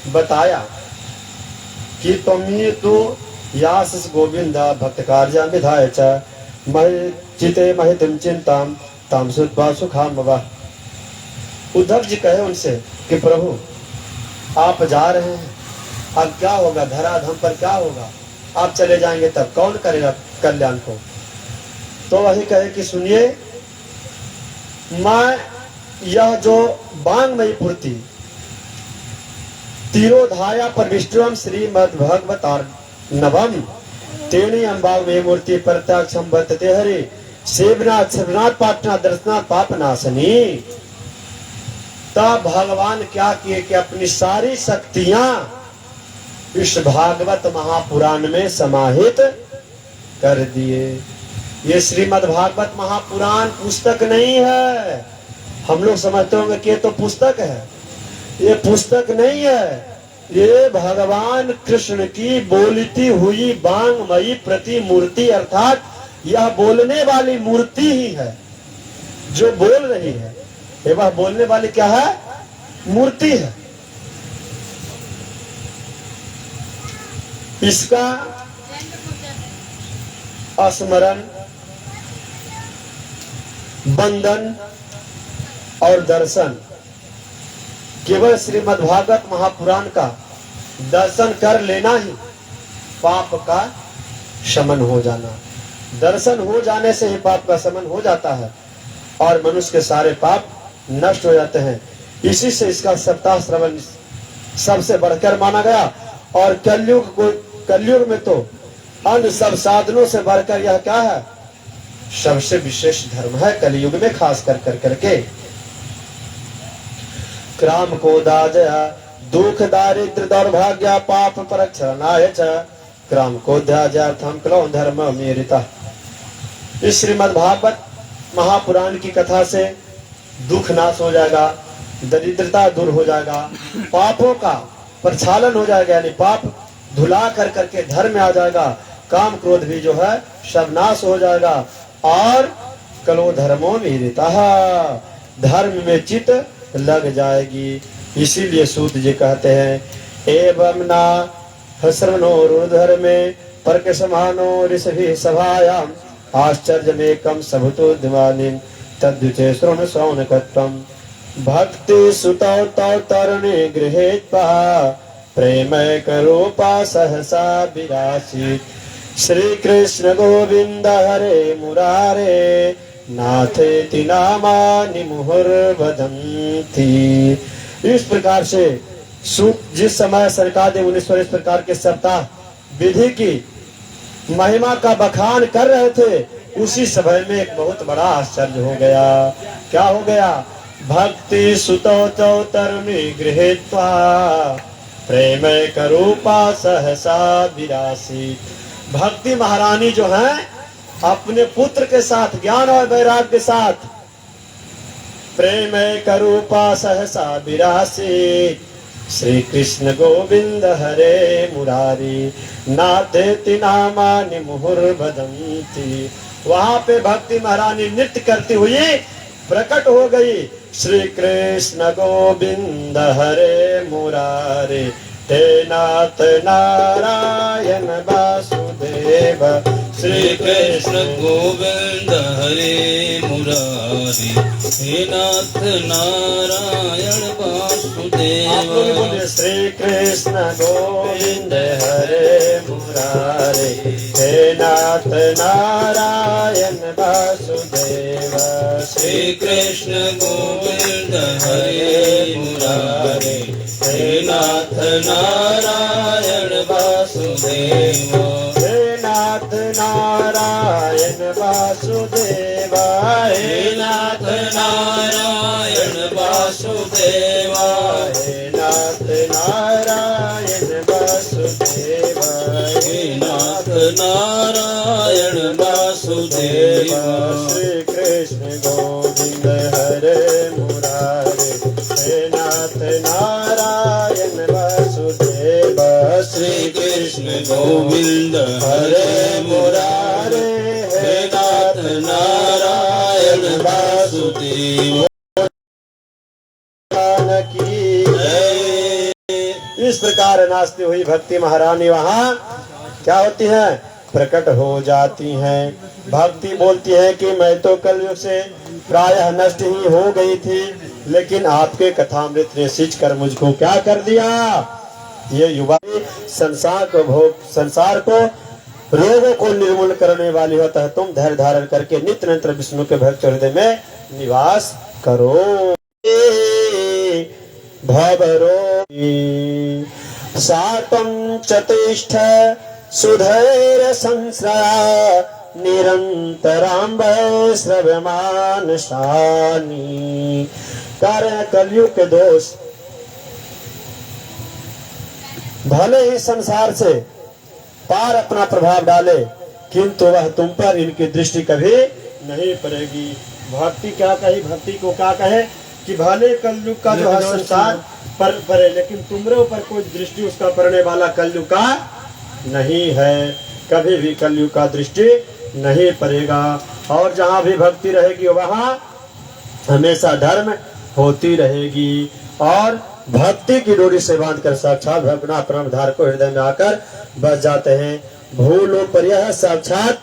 बताया कि तुम्हें तो यास गोविंद भक्त कार्य विधाय च चिते महितिम चिंताम ताम सुत्वा सुखाम वह। उद्धव जी कहे उनसे कि प्रभु आप जा रहे हैं, अब क्या होगा, धराधाम पर क्या होगा, आप चले जाएंगे तब कौन करेगा कल्याण को। तो वही कहे कि सुनिए, मैं यह जो बांगमयी पूर्ति तिरोधाया परविष्टुम श्रीमद् भगवत नवम तेनी अम्बाग में मूर्ति प्रत्यक्षम वर्तते हरि सेवनाथ श्रवनाथ पाठना दर्शनाथ पाप नाशनी। तब भगवान क्या किए कि अपनी सारी शक्तियां इस भागवत महापुराण में समाहित कर दिए। ये श्रीमद् भागवत महापुराण पुस्तक नहीं है। हम लोग समझते होंगे कि ये तो पुस्तक है, ये पुस्तक नहीं है, ये भगवान कृष्ण की बोलती हुई बांगमयी प्रतिमूर्ति, अर्थात यह बोलने वाली मूर्ति ही है जो बोल रही है। ये वह बोलने वाली क्या है, मूर्ति है। इसका स्मरण, बंधन और दर्शन केवल श्रीमद् भागवत महापुराण का दर्शन कर लेना ही पाप का शमन हो जाना। दर्शन हो जाने से ही पाप का शमन हो जाता है और मनुष्य के सारे पाप नष्ट हो जाते हैं। इसी से इसका सप्ताह श्रवण सबसे बढ़कर माना गया। और कलयुग में तो अन्य सब साधनों से बढ़कर यह क्या है, सबसे विशेष धर्म है कलयुग में, खास कर करके। क्राम को दाजया दुख दारिद्र दौर्भाग्य पाप परक्षणाय च क्राम को ध्याजार्थम क्लौ धर्म मेरिता। इस श्रीमद् भागवत महापुराण की कथा से दुख नाश हो जाएगा, दरिद्रता दूर हो जाएगा, पापों का प्रक्षालन हो जाएगा, यानी पाप धुला कर करके धर्म में आ जाएगा, काम क्रोध भी जो है सब नाश हो जाएगा और कलो धर्मो मेरिता, धर्म में चित लग जाएगी। इसीलिए सूत जी कहते हैं एवं ना श्रवणो धर्मे परक समानो ऋषभि सभायाम आश्चर्य में कम सबुतो दिवानी तद्युते श्रवण सौनकत्वम भक्ति सुतौ तौ तरुणे गृहेत्वा प्रेम करूपा सहसा विरासी श्री कृष्ण गोविंद हरे मुरारे नाथेति नामानि मुहुर्वदन्ति। इस प्रकार से जिस समय सरकार मुनीश्वर इस प्रकार के सप्ताह विधि की महिमा का बखान कर रहे थे, उसी समय में एक बहुत बड़ा आश्चर्य हो गया। क्या हो गया, भक्ति सुतौ तौ तरुणी गृहीत्वा प्रेम करूपा सहसा विरासी। भक्ति महारानी जो है अपने पुत्र के साथ ज्ञान और वैराग्य के साथ प्रेम करूपा सहसा विरासी श्री कृष्ण गोविंद हरे मुरारी नाथेति नामानि मुहुर्वदन्ति। वहां पे भक्ति महारानी नृत्य करती हुई प्रकट हो गई। श्री कृष्ण गोविंद हरे मुरारे हे नाथ नारायण वासुदेव श्री कृष्ण गोविंद हरे मुरारी, हे नाथ नारायण वासुदेव। श्री कृष्ण गोविंद हरे मुरारे, हे नाथ नारायण वासुदेव। श्री कृष्ण गोविंद हरे मुरारे, हे नाथ नारायण वासुदेव। नाथ नारायण वासुदेव, हे नाथ नारायण वासुदेव। हे नाथ नारायण वासुदेव, हे नाथ नारायण वासुदेव। श्री कृष्ण गोविंद हरे मुरारे, हे नाथ नारायण वासुदेव। श्री कृष्ण गोविंद हरे मुरारे, हे नाथ नारायण वासुदेव। की इस प्रकार नाचती हुई भक्ति महारानी वहाँ क्या होती है, प्रकट हो जाती हैं। भक्ति बोलती है कि मैं तो कलयुग से प्रायः नष्ट ही हो गई थी, लेकिन आपके कथामृत ने सिंच कर मुझको क्या कर दिया। ये युवा संसार को रोगों को निर्मूल करने वाली होता है। तुम धैर्य धारण करके नित्य निरंतर विष्णु के भक्त हृदय में निवास करो। भवरो सात्वं चतिष्ठ सुधैर संश्रया, निरंतराम्ब श्रव्यमान शानी। कारण कलयुग के दोष भले ही संसार से पार अपना प्रभाव डाले, किंतु वह तुम पर इनकी दृष्टि कभी नहीं पड़ेगी। भक्ति क्या कही, भक्ति को क्या कहे कि भले कलयुग का जो है संसार पर पड़े, लेकिन तुम्हारे ऊपर कोई दृष्टि उसका पड़ने वाला कलयुग का नहीं है। कभी भी कलयुग का दृष्टि नहीं पड़ेगा। और जहाँ भी भक्ति रहेगी वहाँ हमेशा धर्म होती रहेगी। और भक्ति की डोरी से बांधकर साक्षात अपना प्राणधार को हृदय में आकर बस जाते हैं। भूलो पर यह साक्षात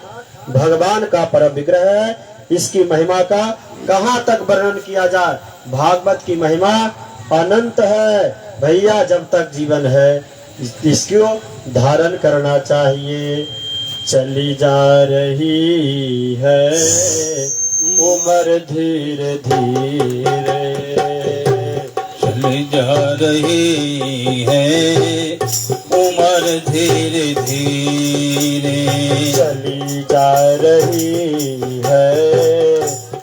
भगवान का परम विग्रह है। इसकी महिमा का कहाँ तक वर्णन किया जाए। भागवत की महिमा अनंत है भैया, जब तक जीवन है इसको धारण करना चाहिए। चली जा रही है उम्र धीरे धीरे, चली जा रही है उम्र धीरे धीरे। चली जा रही है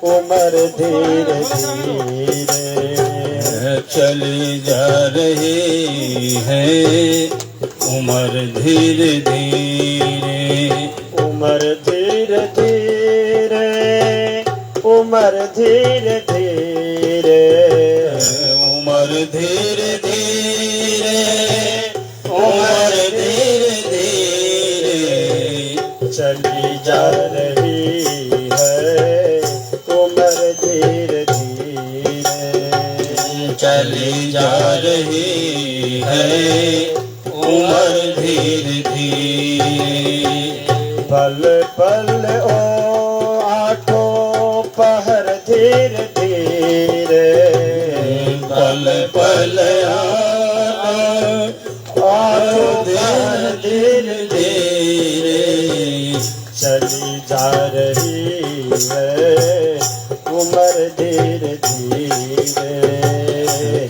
उम्र धीरे धीरे। चली जा रही है उम्र धीरे धीरे। उम्र धीरे धीरे, उम्र धीरे धीरे, उम्र धीरे धीरे, उम्र धीरे धीरे। चली जा रही है उम्र धीरे धीरे। चली जा रही है उम्र धीरे धीरे। पल पल ओ आठों पहर धीरे धीरे। पल पल आठों पहर धीरे धीरे। चली जा रही है उम्र धीरे धीरे।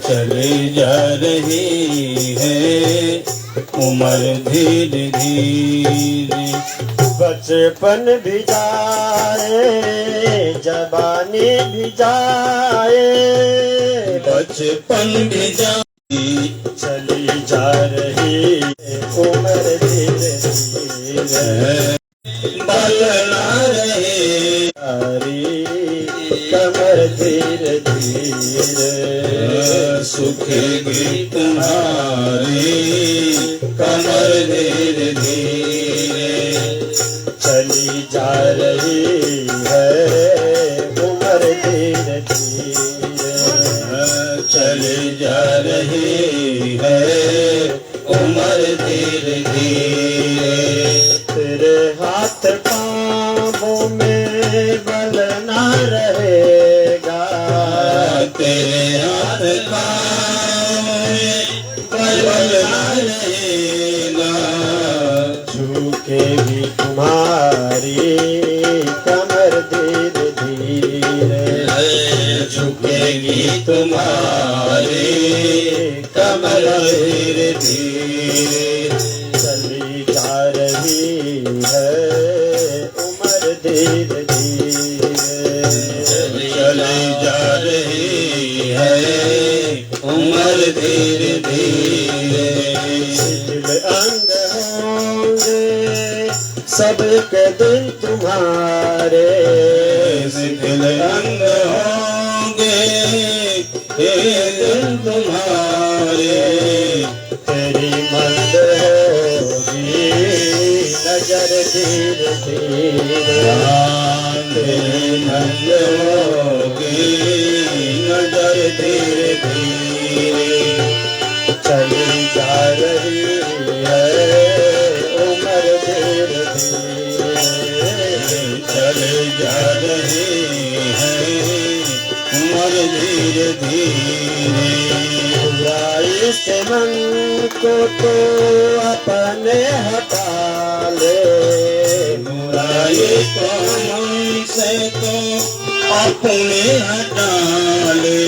चली जा रही है उम्र धीरे धीरे। बचपन भी जाए जवानी भी जाए, बचपन भी जाए। चली जा रही उम्र धीरे धीरे। बल ना रहे हरी कमर धीरे धीरे। सुखेगी तुम्हारी कमर धीरे धीरे। चली जा रही है उम्र धीरे धीरे। चली जा रही है उम्र धीरे धीरे। तेरे हाथ पाँवों में बल ना रहेगा, तेरे हाथ पाँव में बल ना रहेगा, झुकेगी तुम्हारी कमर धीरे धीरे, झुकेगी तुम्हारी कमर धीरे धीरे। चली जा रही है उम्र धीरे धीरे, चली जा रही है उम्र धीरे धीरे। शिथिल अंग होंगे सबके दिन तुम्हारे, शिथिल अंग होंगे ये दिन तुम्हारे, तेरी मंद होगी नजर धीरे धीरे, तेरी मंद होगी नजर धीरे धीरे। चली जा रही है उम्र धीरे धीरे, चले जा रही है उम्र धीरे धीरे। बुराई से मन को तो अपने हटा ले, बुराई को मन से तो अपने हटा ले,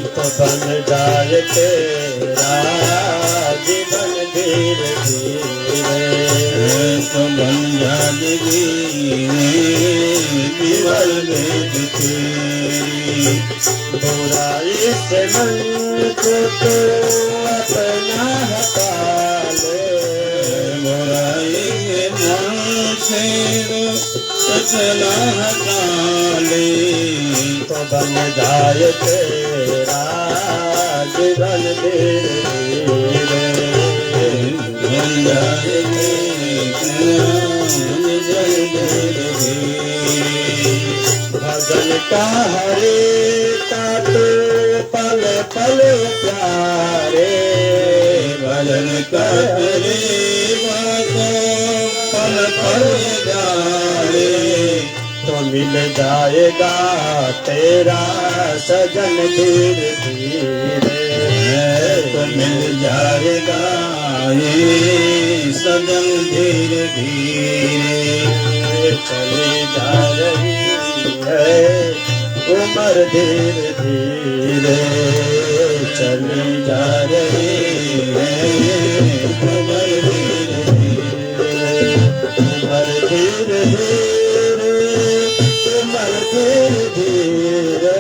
तो बन जाए तेरा जीवन धीरे धीरे, तो बन जाएगी जीवन भेद तेरी। बुराई से मन को तो अपना हटा ले, बुराई के मन से सचना हटा ले, तो बन जाए तेरा जीवन धीरे धीरे, बन जाएगी भजन का हरे का तो पल पल प्यारे, भजन करे पल पल गारे, तो मिल जाएगा तेरा सजन धीरे धीरे, तो मिल जाएगा ये सजन धीरे धीरे। चली जा रही है उम्र धीरे धीरे, चली जा रही है उम्र धीरे धीरे। उम्र धीरे धीरे, उम्र धीरे धीरे,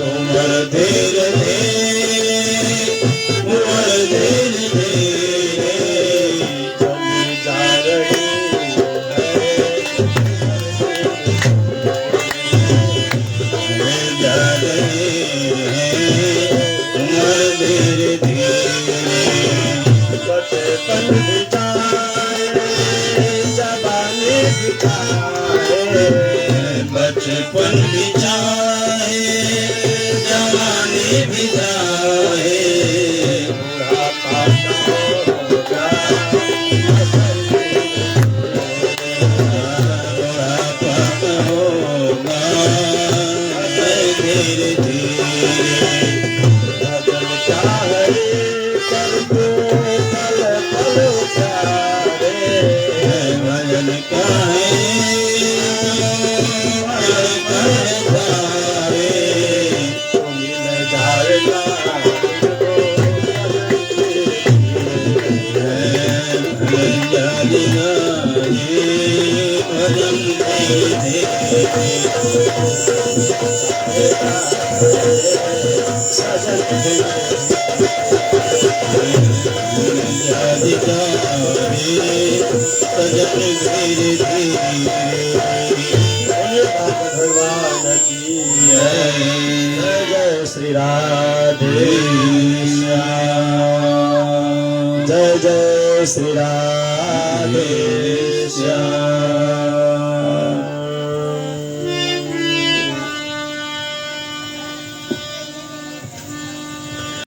उम्र धीरे धीरे, उम्र धीरे धीरे। चली जा रही जा रही है उम्र धीरे धीरे। बचपन भी जाए जवानी भी जाए, बचपन भी जाए जवानी भी जाए, बुढ़ापा होगा बुढ़ापा होगा धीरे धीरे। भजन चाहे करके पल पल प्यारे, भजन काहे तो मिल जाएगा भगवान की जय जय श्री राधे श्याम जय जय श्री राधे श्याम।